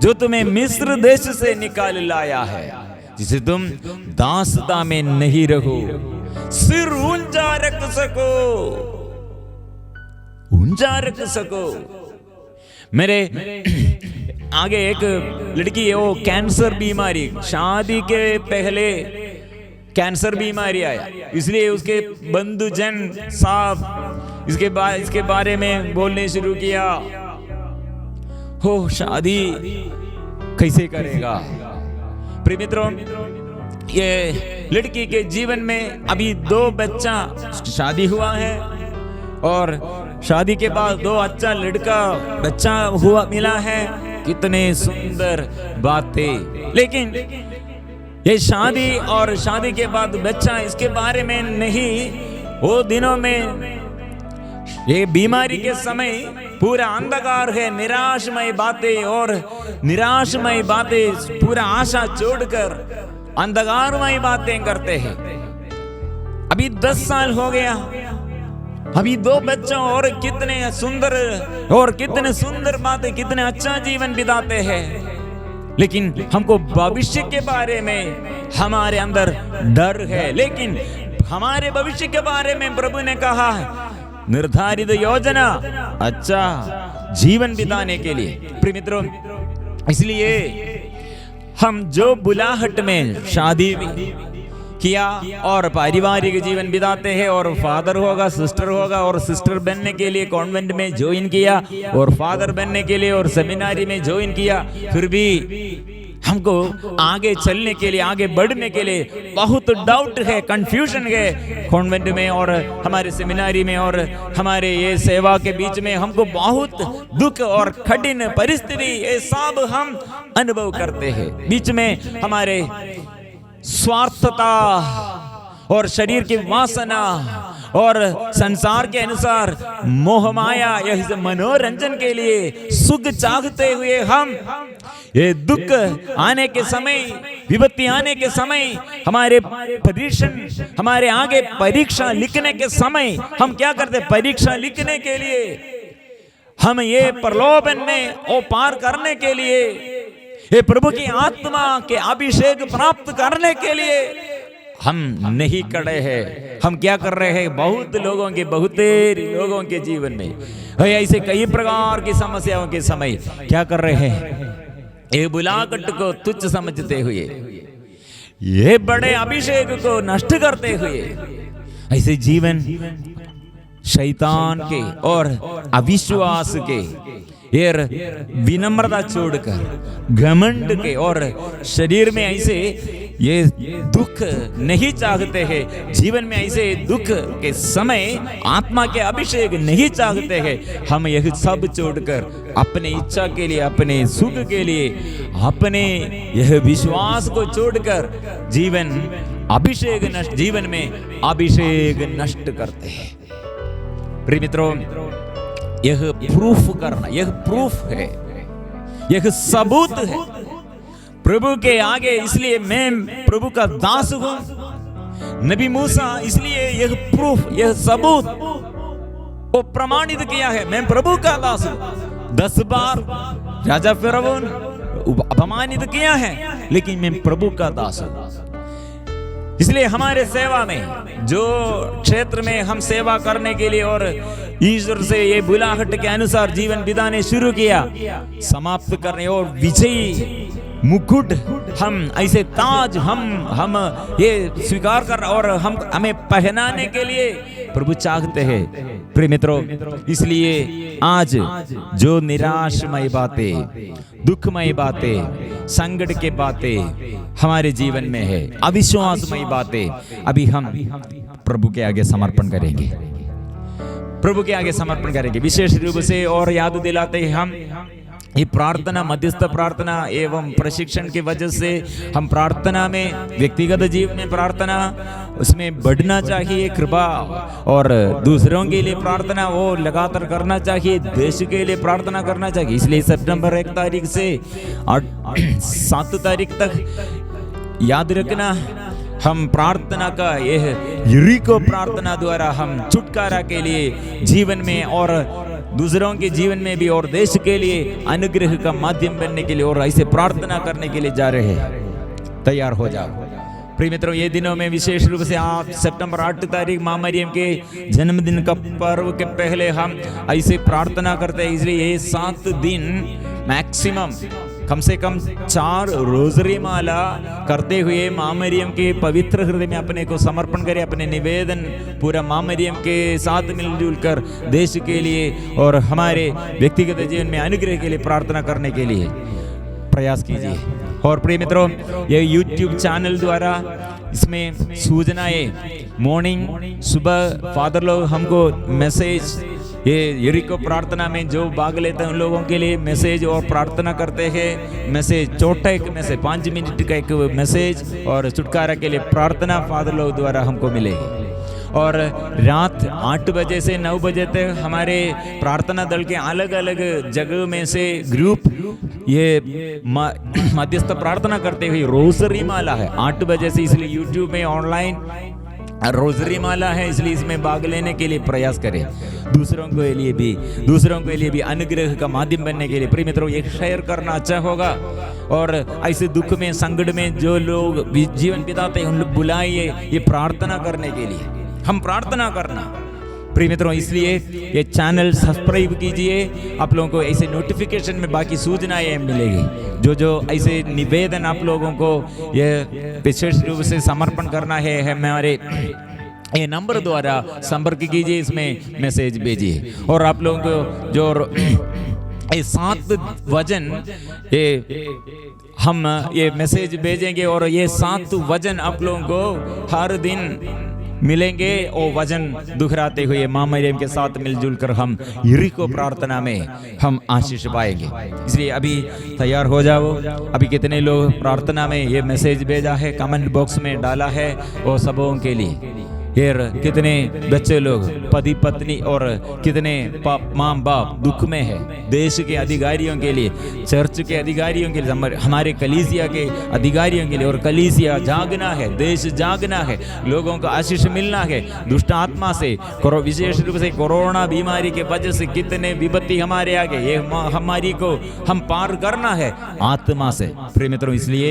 जो तुम्हें मिस्र देश से निकाल लाया है, जिसे तुम दासता में नहीं रहो, सिर ऊंचा रख सको, ऊंचा रख सको। मेरे आगे एक लड़की है, वो कैंसर बीमारी, शादी के पहले कैंसर बीमारी आया, इसलिए उसके बंधुजन साहब इसके बारे में बोलने शुरू किया, हो शादी कैसे करेगा। प्रिय मित्रों, ये लड़की के जीवन में अभी 2 बच्चा शादी हुआ है और शादी के बाद 2 अच्छा लड़का बच्चा हुआ मिला है। कितने सुंदर बातें, लेकिन ये शादी और शादी के बाद बच्चा, इसके बारे में नहीं। वो दिनों में ये बीमारी के समय पूरा अंधकार है, निराशमय बातें और निराशमय बातें, पूरा आशा छोड़कर अंधकारमय बातें करते हैं। अभी 10 साल हो गया, अभी 2 बच्चों और कितने सुंदर बातें, कितने अच्छा जीवन बिताते हैं। लेकिन हमको भविष्य के बारे में हमारे अंदर डर है। लेकिन हमारे भविष्य के बारे में प्रभु ने कहा, निर्धारित योजना, अच्छा जीवन बिताने के लिए। प्रिय मित्रों, इसलिए हम जो बुलाहट में शादी किया और पारिवारिक जीवन बिताते हैं, और फादर होगा, सिस्टर होगा, और सिस्टर बनने के लिए कॉन्वेंट में ज्वाइन किया, और फादर बनने के लिए और सेमिनारी में ज्वाइन किया, फिर भी हमको आगे चलने के लिए, आगे बढ़ने के लिए बहुत डाउट है, कंफ्यूजन है कॉन्वेंट में और हमारे सेमिनारी में और हमारे ये सेवा के बीच में। हमको बहुत दुख और कठिन परिस्थिति ये सब हम अनुभव करते हैं। बीच में हमारे स्वार्थता और शरीर की वासना और संसार के अनुसार मोह माया, यह मनोरंजन के लिए सुख चाहते हुए हम ये दुख आने के समय, विपत्ति आने के समय, हमारे परीक्षण, हमारे आगे परीक्षा लिखने के समय हम क्या करते? परीक्षा लिखने के लिए, हम ये प्रलोभन में ओ पार करने के लिए, ये प्रभु की आत्मा के अभिषेक प्राप्त करने के लिए हम नहीं खड़े हैं। हम क्या कर रहे हैं? बहुत लोगों के जीवन में ऐसे कई प्रकार की समस्याओं के समय क्या कर रहे हैं? ये बुलाहट को तुच्छ समझते हुए, ये बड़े अभिषेक को नष्ट करते हुए, ऐसे जीवन शैतान के और अविश्वास के, ये विनम्रता छोड़कर घमंड के और शरीर में ऐसे ये दुख नहीं चाहते हैं, जीवन में ऐसे दुख के समय आत्मा के अभिषेक नहीं चाहते हैं। हम यह सब छोड़कर अपने इच्छा के लिए, अपने सुख के लिए, अपने यह विश्वास को छोड़कर जीवन में अभिषेक नष्ट करते हैं। प्रिय मित्रों, यह प्रूफ करना, यह प्रूफ है, यह सबूत है प्रभु के आगे। इसलिए मैं प्रभु का दास हूं। नबी मूसा इसलिए यह प्रूफ, यह सबूत वो प्रमाणित किया है, मैं प्रभु का दास हूं। 10 बार राजा फिरौन अपमानित किया है, लेकिन मैं प्रभु का दास हूं। इसलिए हमारे सेवा में, जो क्षेत्र में हम सेवा करने के लिए और ईश्वर से ये बुलाहट के अनुसार जीवन बिताने शुरू किया, समाप्त करने और विजयी मुकुट, हम ऐसे ताज हम ये स्वीकार कर और हमें पहनाने के लिए प्रभु चाहते हैं। प्रिय मित्रों, इसलिए आज जो निराशमय बातें, दुखमय बातें, संकट के बातें हमारे जीवन में है, अविश्वासमय बातें, अभी हम प्रभु के आगे समर्पण करेंगे, प्रभु के आगे समर्पण करेंगे विशेष रूप से। और याद दिलाते हैं, हम ये प्रार्थना, मध्यस्थ प्रार्थना एवं प्रशिक्षण की वजह से हम प्रार्थना में, व्यक्तिगत जीवन में प्रार्थना, उसमें बढ़ना चाहिए कृपा, और दूसरों के लिए प्रार्थना वो लगातार करना चाहिए, देश के लिए प्रार्थना करना चाहिए। इसलिए सितंबर 1 तारीख से 7 तारीख तक याद रखना, हम प्रार्थना का यह यरीको प्रार्थना द्वारा हम छुटकारा के लिए जीवन में और दूसरों के जीवन में भी और देश के लिए अनुग्रह का माध्यम बनने के लिए और ऐसे प्रार्थना करने के लिए जा रहे हैं। तैयार हो जाओ। प्रिय मित्रों, ये दिनों में विशेष रूप से आप सितंबर 8 तारीख मां मरियम के जन्मदिन का पर्व के पहले हम ऐसे प्रार्थना करते हैं। इसलिए ये 7 दिन मैक्सिमम कम से कम 4 रोजरी माला करते हुए मां मरियम के पवित्र हृदय में अपने को समर्पण करें, अपने निवेदन पूरा मां मरियम के साथ मिलजुल कर देश के लिए और हमारे व्यक्तिगत जीवन में अनुग्रह के लिए प्रार्थना करने के लिए प्रयास कीजिए। और प्रिय मित्रों, ये YouTube चैनल द्वारा इसमें सूचनाएं मॉर्निंग सुबह फादर लोग हमको मैसेज, ये यरीको प्रार्थना में जो भाग लेते हैं उन लोगों के लिए मैसेज और प्रार्थना करते हैं। मैसेज छोटा एक मैसेज, 5 मिनट का एक मैसेज और छुटकारा के लिए प्रार्थना फादर लोग द्वारा हमको मिलेगी। और रात 8 बजे से 9 बजे तक हमारे प्रार्थना दल के अलग अलग जगह में से ग्रुप ये मध्यस्थ प्रार्थना करते हुए रोजरी माला है 8 बजे से, इसलिए YouTube में ऑनलाइन रोजरी माला है, इसलिए इसमें भाग लेने के लिए प्रयास करें। दूसरों के लिए भी अनुग्रह का माध्यम बनने के लिए प्रिय मित्रों ये शेयर करना अच्छा होगा। और ऐसे दुख में, संकट में जो लोग जीवन बिताते हैं उन लोग बुलाइए ये प्रार्थना करने के लिए। हम प्रार्थना करना, प्रिय मित्रों, इसलिए ये चैनल सब्सक्राइब कीजिए। आप लोगों को ऐसे नोटिफिकेशन में बाकी सूचनाएं मिलेगी। जो ऐसे निवेदन आप लोगों को ये विशेष रूप से समर्पण करना है हमारे ये नंबर द्वारा संपर्क कीजिए, इसमें मैसेज भेजिए। और आप लोगों को जो ये 7 वचन ये हम ये मैसेज भेजेंगे और ये 7 वचन आप लोगों को हर दिन मिलेंगे और वचन दोहराते हुए मां मरियम के साथ मिलजुल कर हम यरीको प्रार्थना में हम आशीष पाएंगे। इसलिए अभी तैयार हो जाओ। अभी कितने लोग प्रार्थना में ये मैसेज भेजा है, कमेंट बॉक्स में डाला है, वो सबों के लिए। यार कितने बच्चे लोग, पति पत्नी और कितने माँ बाप दुख में है, देश के अधिकारियों के लिए, चर्च के अधिकारियों के लिए, हमारे कलीसिया के अधिकारियों के लिए। और कलीसिया जागना है, देश जागना है, लोगों को आशीष मिलना है दुष्ट आत्मा से। विशेष रूप से कोरोना बीमारी के वजह से कितने विपत्ति हमारे आगे, ये हमारी को हम पार करना है आत्मा से। प्रिय मित्रों, इसलिए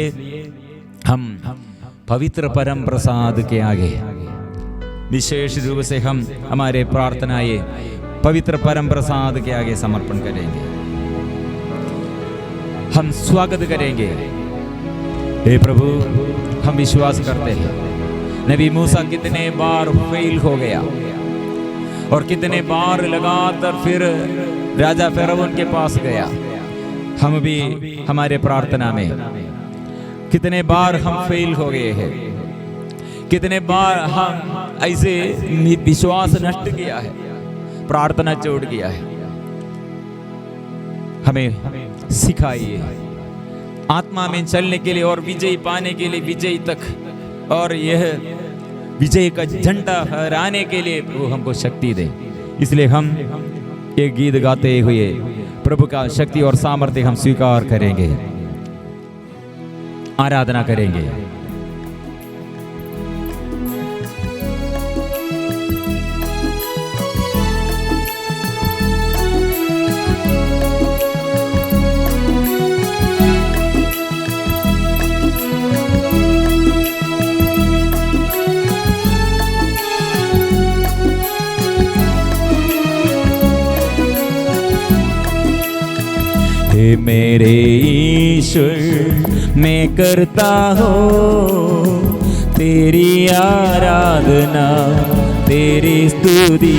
हम पवित्र परम प्रसाद के आगे विशेष रूप से हम हमारे प्रार्थनाएं पवित्र परम प्रसाद के आगे समर्पण करेंगे। हम स्वागत करेंगे। हे प्रभु, हम विश्वास करते हैं नबी मूसा कितने बार फेल हो गया और कितने बार लगातार फिर राजा फिरौन के पास गया। हम भी हमारे प्रार्थना में कितने बार हम फेल हो गए हैं, कितने बार हम ऐसे विश्वास नष्ट किया है, प्रार्थना छोड़ किया है। हमें सिखाइए आत्मा में चलने के लिए और विजय पाने के लिए, विजय तक और यह विजय का झंडा फहराने के लिए वो हमको शक्ति दे। इसलिए हम ये गीत गाते हुए प्रभु का शक्ति और सामर्थ्य हम स्वीकार करेंगे, आराधना करेंगे। मेरे ईश्वर मैं करता हूँ तेरी आराधना, तेरी स्तुति।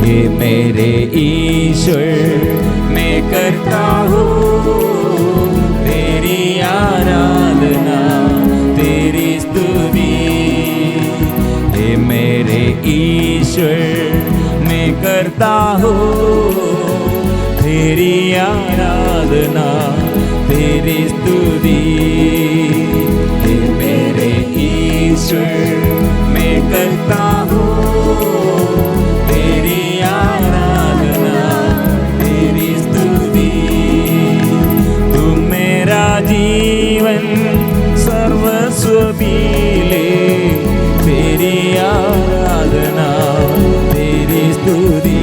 ये मेरे ईश्वर मैं करता हूँ तेरी आराधना, तेरी स्तुति। ये मेरे ईश्वर मैं करता हूँ तेरी आराधना, तेरी स्तुति। हे मेरे ईश्वर मैं करता हूँ तेरी आराधना, तेरी स्तुति। तू मेरा जीवन सर्वस्व भी ले, तेरी आराधना, तेरी स्तुति।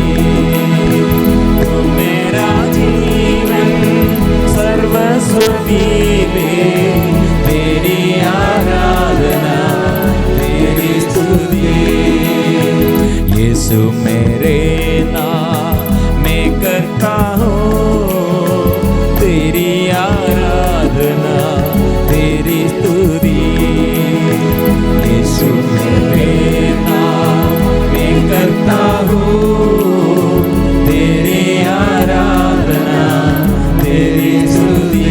तेरी आराधना, तेरी स्तुति। यीशु मेरे नाम मैं करता हूँ तेरी आराधना, तेरी स्तुति। यीशु मेरे नाम मैं करता हूँ तेरी आराधना, तेरी स्तुति।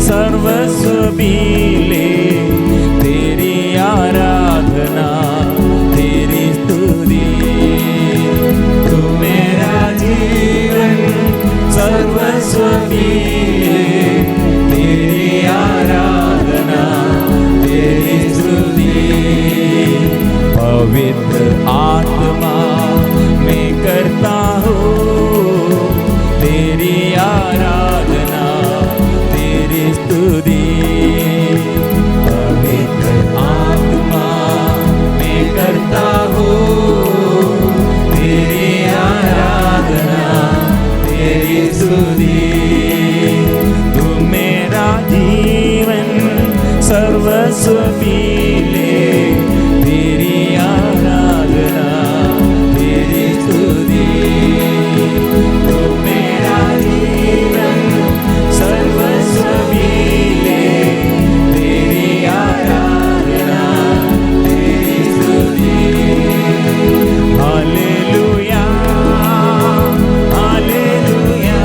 सर्वस्व भी ले, तेरी आराधना, तेरी स्तुति। तू मेरा जीवन सर्वस्व भी ले, तेरी आराधना, तेरी स्तुति। पवित्र आत्मा मैं करता हूँ तेरी आराधना, तेरी स्तुति। पवित्र आत्मा मैं करता हूँ तेरी आराधना, तेरी स्तुति। सर्वस्व मिले, तेरी आराधना तेरी स्तुति। तो मेरा जीवन सर्वस्व मिले, तेरी आराधना तेरी स्तुति। Hallelujah hallelujah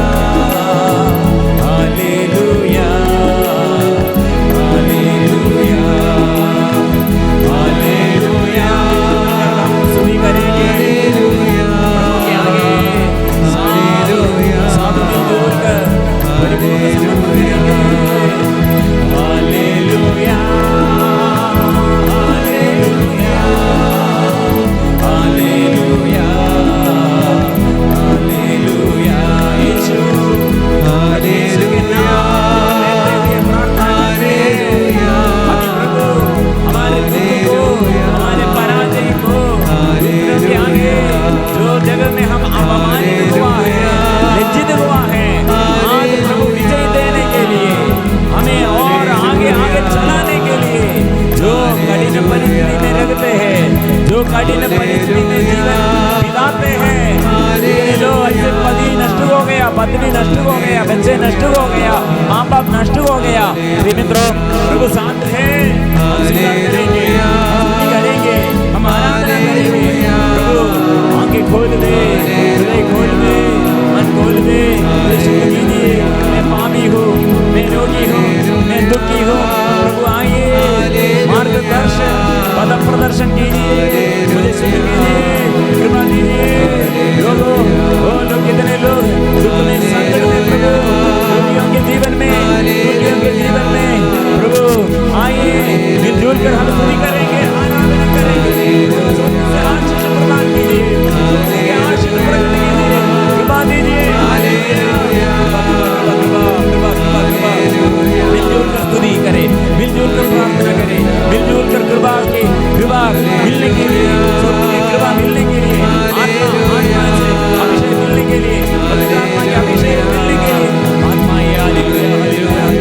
hallelujah hallelujah hallelujah. हम स्तुति करेंगे के आगे साधु मिलजुल कर परिपूर्ण समर्पण करेंगे। Hallelujah hallelujah hallelujah hallelujah. Yeshu Yeshu के नाम लेते हुए प्रार्थना हालेलुया। अभी प्रभु हमारे दुख को, हमारे पराजय को के आगे जो जगह में हम अपमानित हुआ है, लज्जित हुआ है, आज प्रभु विजय देने के लिए, हमें और आगे आगे चलाने के लिए, जो कठिन परिस्थिति में रहते हैं, जो कठिन परिस्थिति में जीवन बिताते हैं, जो ऐसे पति नष्ट हो गया, पत्नी नष्ट हो गया, बच्चे नष्ट हो गया, माँ बाप नष्ट हो गया, मित्रों प्रभु शांत है, हम स्वीकार करेंगे, हम स्तुति करेंगे, हम आराधना करेंगे। प्रभु आंखें खोल दे, हृदय खोल दे, मन खोल दे, मुझे शुद्ध कीजिए। मैं पापी हूँ, मैं रोगी हूँ, मैं दुखी हूँ। प्रभु आइए, मार्गदर्शन पद प्रदर्शन कीजिए, मुझे शुद्ध कीजिए, कृपा दीजिए। लोगों वो लोग कितने लोग दुख में, संकट में, प्रभु रोगियों के जीवन में, दुखियों के जीवन में, प्रभु आइए, मिलजुल कर हम स्तुति करेंगे, आराधना करेंगे। आशीष प्रदान कीजिए, आशीष प्रदान कीजिए, कृपा दीजिए। मिलजुल कर स्तुति करें, मिलजुल कर प्रार्थना करें, मिलजुल कर कृपा मिलने के लिए, स्वर्ग की कृपा मिलने के लिए, आत्मा से अभिषेक मिलने के लिए, पवित्र आत्मा के अभिषेक मिलने के लिए, आत्मा ये hallelujah hallelujah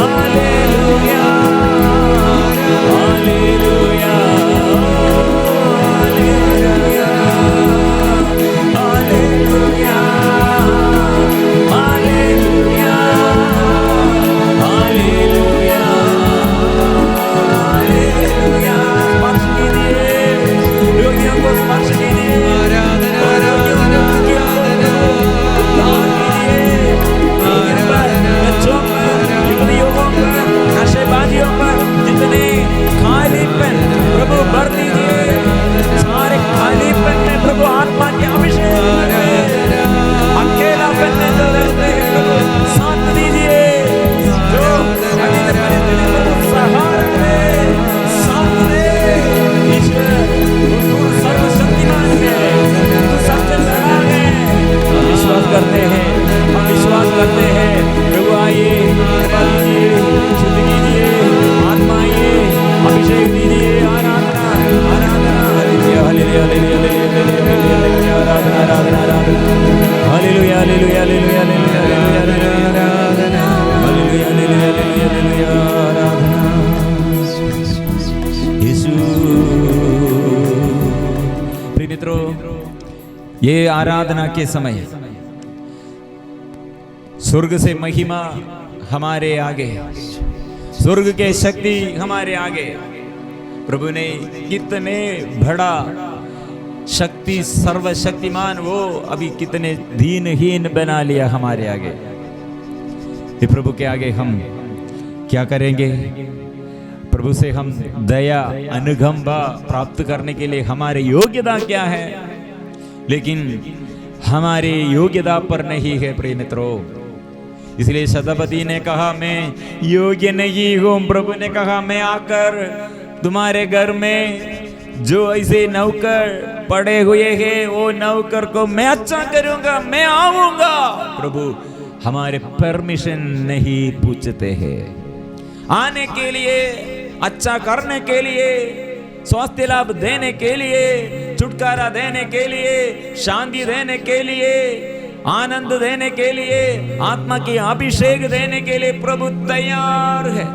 hallelujah hallelujah hallelujah hallelujah hallelujah hallelujah hallelujah hallelujah. स्पर्श कीजिए, रोगियों को स्पर्श कीजिए, बच्चों पर, युवतियों पर, नशेबाजियों पर जितने खालीपन प्रभु भर दीजिए, सारे खालीपन में प्रभु आत्मा के अभिषेक, अकेलापन में जो रहते हैं प्रभु साथ दीजिए, जो कठिन परिस्थिति प्रभु सहारा दे, साथ दे। ईश्वर तू सर्वशक्तिमान है, तू सबसे बड़ा है। हम विश्वास करते हैं, हम विश्वास करते हैं। प्रभु आइए, कृपा दीजिए, शुद्ध कीजिए, आत्मा आइए, अभिषेक दीजिए। आराधना आराधना हालेलुया हालेलुया हालेलुया हालेलुया आराधना आराधना आराधना हालेलुया हालेलुया हालेलुया हालेलुया आराधना हालेलुया हालेलुया हालेलुया हालेलुया आराधना। यीशु। प्रिय मित्रों, ये आराधना के समय स्वर्ग से महिमा हमारे आगे, स्वर्ग के शक्ति हमारे आगे, प्रभु ने कितने बड़ा शक्ति सर्वशक्तिमान वो अभी कितने दीनहीन बना लिया हमारे आगे। ये प्रभु के आगे हम क्या करेंगे? प्रभु से हम दया अनुकंपा प्राप्त करने के लिए हमारी योग्यता क्या है? लेकिन हमारी योग्यता पर नहीं है प्रिय मित्रों। इसलिए शतपति ने कहा मैं योग्य नहीं हूं। प्रभु ने कहा मैं आकर तुम्हारे घर में जो ऐसे नौकर पड़े हुए हैं वो नौकर को मैं अच्छा करूंगा, मैं आऊंगा। प्रभु हमारे परमिशन नहीं पूछते हैं आने के लिए, अच्छा करने के लिए, स्वास्थ्य लाभ देने के लिए, छुटकारा देने के लिए, शांति देने के लिए, आनंद देने के लिए, आत्मा की अभिषेक देने के लिए प्रभु तैयार है।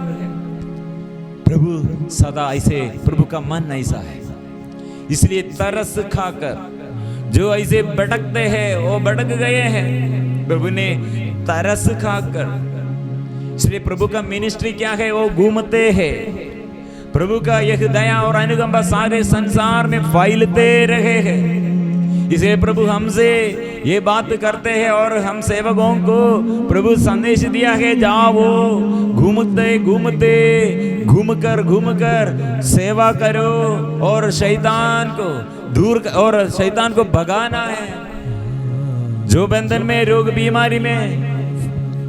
प्रभु सदा ऐसे, प्रभु का मन ऐसा है, इसलिए तरस खाकर जो ऐसे भटकते हैं वो भटक गए हैं। प्रभु ने तरस खाकर, इसलिए प्रभु का मिनिस्ट्री क्या है, वो घूमते हैं। प्रभु का यह दया और अनुकंपा सारे संसार में फैलते रहे हैं। इसलिए प्रभु हमसे ये बात करते हैं और हम सेवकों को प्रभु संदेश दिया है, जाओ घूमते घूमते घूमकर सेवा करो और शैतान को दूर और शैतान को भगाना है। जो बंधन में, रोग बीमारी में,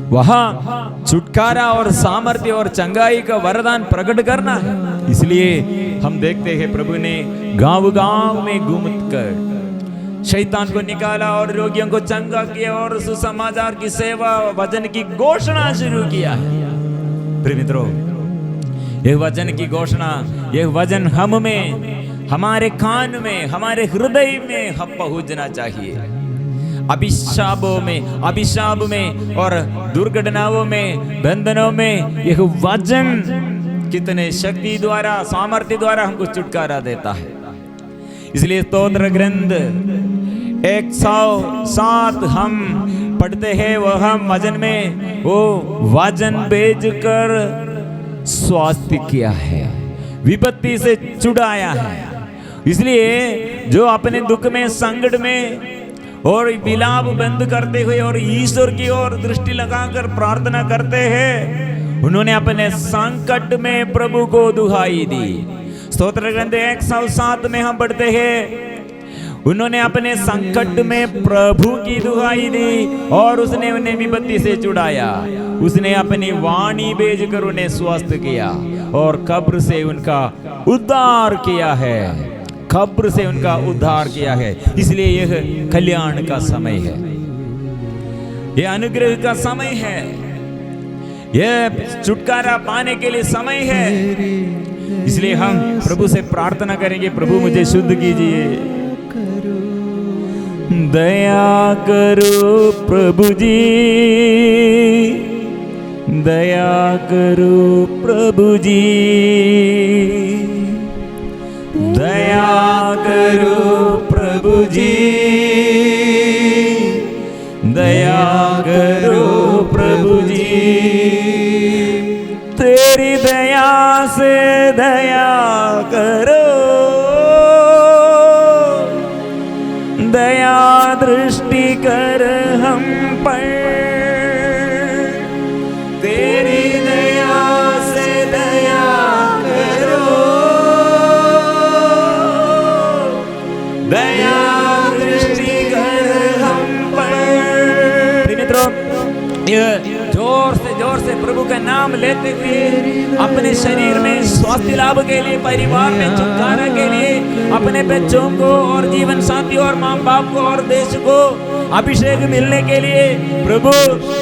वहां छुटकारा और सामर्थ्य और चंगाई का वरदान प्रकट करना है। इसलिए हम देखते हैं प्रभु ने गांव-गांव में घूमकर शैतान को निकाला और रोगियों को चंगा किया और सुसमाचार की सेवा, वचन की घोषणा शुरू किया है। प्रिय मित्रों, यह वचन की घोषणा, यह वचन हम में, हमारे कान में, हमारे हृदय में हम पहुंचना चाहिए। अभिशाप में और दुर्घटनाओं में, बंधनों में यह वचन कितने शक्ति द्वारा, सामर्थ्य द्वारा हमको छुटकारा देता है। इसलिए स्तोत्र ग्रंथ 107 हम पढ़ते हैं, वह हम वचन में वो वचन भेजकर स्वास्थ्य किया है, विपत्ति से छुड़ाया है। इसलिए जो अपने दुख में, संकट में और विलाप बंद करते हुए और ईश्वर की ओर दृष्टि लगाकर प्रार्थना करते हैं, उन्होंने अपने संकट में प्रभु को दुहाई दी। स्तोत्र ग्रंथ 107 में हम पढ़ते हैं, उन्होंने अपने संकट में प्रभु की दुहाई दी और उसने उन्हें विपत्ति से छुड़ाया। उसने अपनी वाणी भेजकर उन्हें स्वस्थ किया और कब्र से उनका उद्धार किया है। कब्र से उनका उद्धार किया है। इसलिए यह कल्याण का समय है, यह अनुग्रह का समय है, यह छुटकारा पाने के लिए समय है। इसलिए हम प्रभु से प्रार्थना करेंगे, प्रभु मुझे शुद्ध कीजिए, दया करो प्रभु जी, दया करो प्रभु जी, दया करो प्रभु जी, दया करो प्रभु जी, तेरी दया से दया करो, दया दृष्टि कर हम पर, तेरी दया से दया करो, दया दृष्टि कर हम पर। मित्रों, जोर से प्रभु का नाम लेते हुए अपने शरीर में स्वास्थ्य लाभ के लिए, परिवार में छुटकारा के लिए, अपने बच्चों को और जीवन साथी और माँ बाप को और देश को अभिषेक मिलने के लिए प्रभु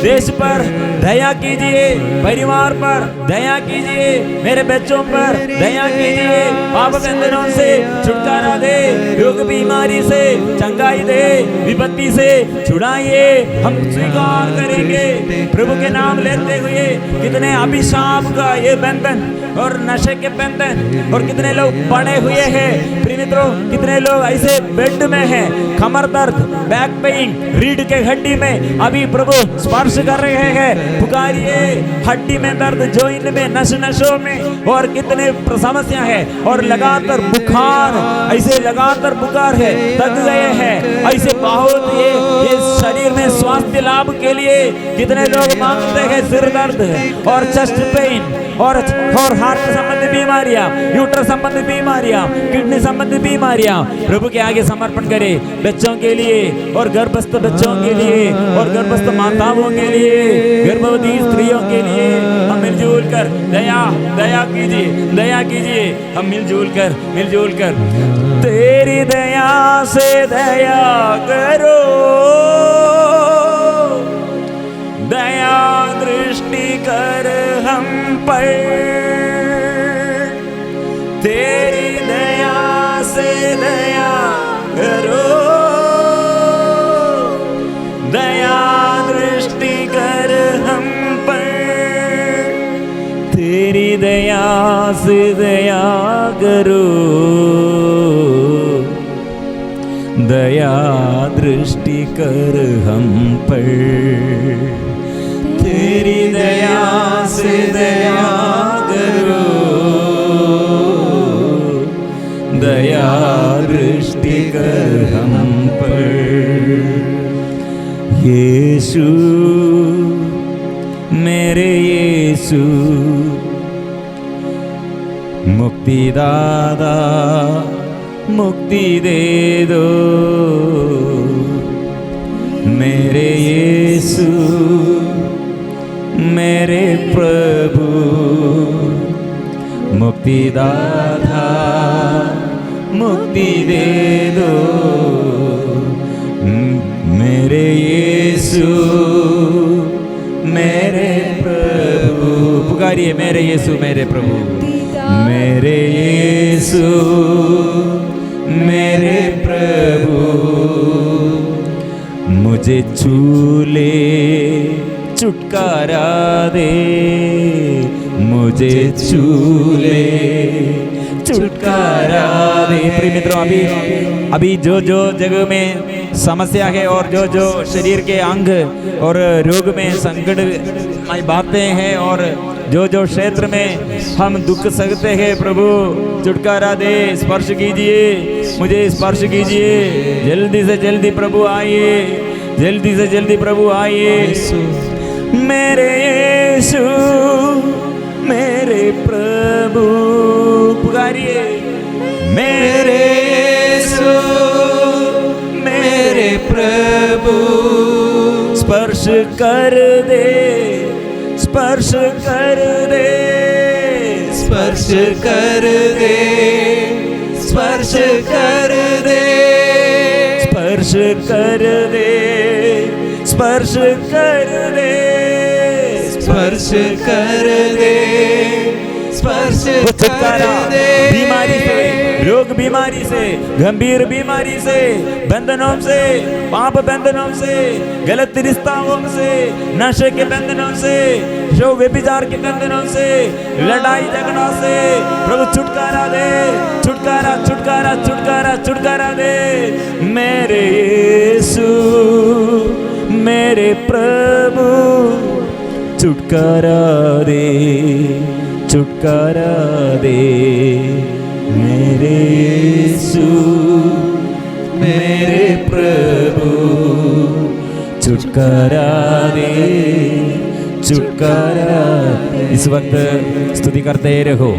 देश पर दया कीजिए, परिवार पर दया कीजिए, मेरे बच्चों पर दया कीजिए, पाप बंधनों से छुटकारा दे, रोग बीमारी से चंगाई दे, विपत्ति से छुड़ाइए। हम स्वीकार करेंगे प्रभु के नाम लेते हुए। कितने अभिशाप का ये बंधन और नशे के बंधन, और कितने लोग पड़े हुए हैं प्रिय मित्रों, कितने लोग ऐसे बेड में हैं, कमर दर्द, बैक पेन, रीढ़ के हड्डी में अभी प्रभु स्पर्श कर रहे हैं। पुकारिए, हड्डी में दर्द, जॉइंट में, नसों में, और कितने समस्या है, और लगातार बुखार, ऐसे लगातार बुखार है, थक गए हैं, ऐसे बहुत ये शरीर में स्वास्थ्य लाभ के लिए कितने लोग मांगते हैं, सिर दर्द और चेस्ट पेन और हार्ट संबंधी बीमारियां, यूटर संबंधी बीमारियां, किडनी संबंधी बीमारियां प्रभु के आगे समर्पण करें। बच्चों के लिए और गर्भस्थ बच्चों के लिए और गर्भस्थ माताओं के लिए, गर्भवती स्त्रियों के लिए हम मिलजुल कर दया कीजिए, दया कीजिए। हम मिलजुल कर तेरी दया से दया करो, दया दृष्टि कर हम पर, तेरी दया से दया करो, दया से दया करो, दया दृष्टि कर हम पर। तेरी दया से दया करो, दया दृष्टि कर हम पर। यीशु मेरे यीशु, मुक्ति दाता मुक्ति दे दो। मेरे यीशु मेरे प्रभु, मुक्ति दाता मुक्ति दे दो। मेरे यीशु मेरे प्रभु, पुकारिए मेरे यीशु मेरे प्रभु। मेरे यीशु मेरे प्रभु, मुझे छू ले छुटकारा दे, मुझे छू ले छुटकारा दे। प्रिय मित्रों, अभी जो जो जगह में समस्या है और जो जो शरीर के अंग और रोग में संकट बातें हैं और जो जो क्षेत्र में हम दुख सकते हैं, प्रभु छुटकारा दे। स्पर्श कीजिए, मुझे स्पर्श कीजिए। जल्दी से जल्दी प्रभु आइए, जल्दी से जल्दी प्रभु आइए। मेरे यीशु मेरे प्रभु, पुकारिए मेरे यीशु मेरे प्रभु। स्पर्श कर दे, स्पर्श कर दे, स्पर्श कर दे, स्पर्श कर दे, स्पर्श कर दे, स्पर्श कर दे, स्पर्श कर दे, स्पर्श कर दे। बीमारी से, रोग बीमारी से, गंभीर बीमारी से, बंधनों से, पाप बंधनों से, गलत रिश्तों से, नशे के बंधनों से, शो व्यभिचार के बंधनों से, लड़ाई झगड़ों से प्रभु छुटकारा दे, छुटकारा छुटकारा छुटकारा छुटकारा दे। मेरे यीशु मेरे प्रभु, छुटकारा दे, छुटकारा दे। मेरे यीशु मेरे प्रभु, छुटकारा दे, छुटकारा। इस वक्त स्तुति करते रहो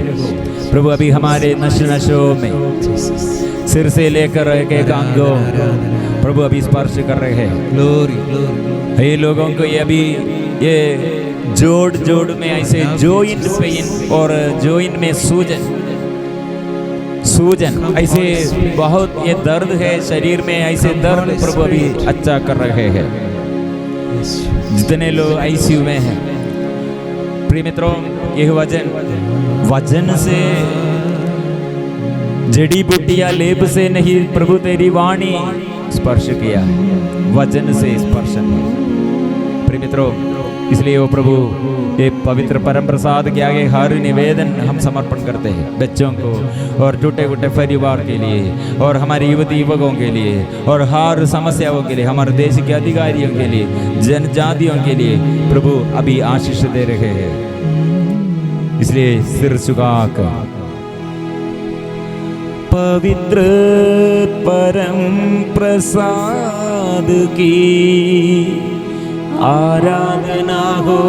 प्रभु। अभी हमारे नशों में सिर से लेकर एक अंगों प्रभु अभी स्पर्श कर रहे हैं। ये लोगों को ये अभी ये जोड़ जोड़ में ऐसे जॉइंट पेन और जॉइंट में सूजन ऐसे बहुत ये दर्द है शरीर में, ऐसे दर्द प्रभु अभी अच्छा कर रहे हैं। जितने लोग आईसीयू में हैं, प्रिय मित्रों, यह वजन से, जड़ी बूटियां लेप से नहीं, प्रभु तेरी वाणी स्पर्श किया, वजन से स्पर्श। प्रिय मित्रों, इसलिए वो प्रभु ये पवित्र परम प्रसाद के आगे हर निवेदन हम समर्पण करते हैं, बच्चों को और टूटे फूटे परिवार के लिए और हमारे युवती युवकों के लिए और हर समस्याओं के लिए, हमारे देश के अधिकारियों के लिए, जनजातियों के लिए प्रभु अभी आशीष दे रहे हैं। इसलिए सिर झुकाकर पवित्र परम प्रसाद की आराधना हो,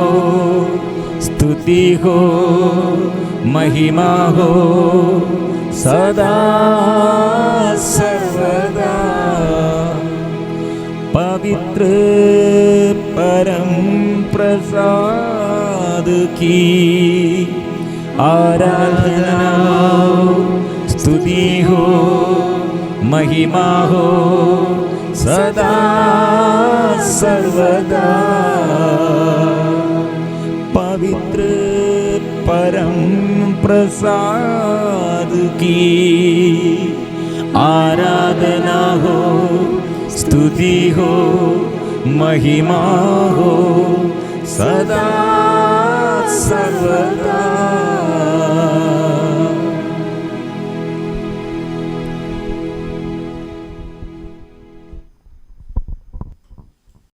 स्तुति हो, महिमा हो सदा सर्वदा। पवित्र परम प्रसाद की आराधना हो, स्तुति हो, महिमा हो सदा सर्वदा। पवित्र परम प्रसाद की आराधना हो, स्तुति हो, महिमा हो सदा सर्वदा।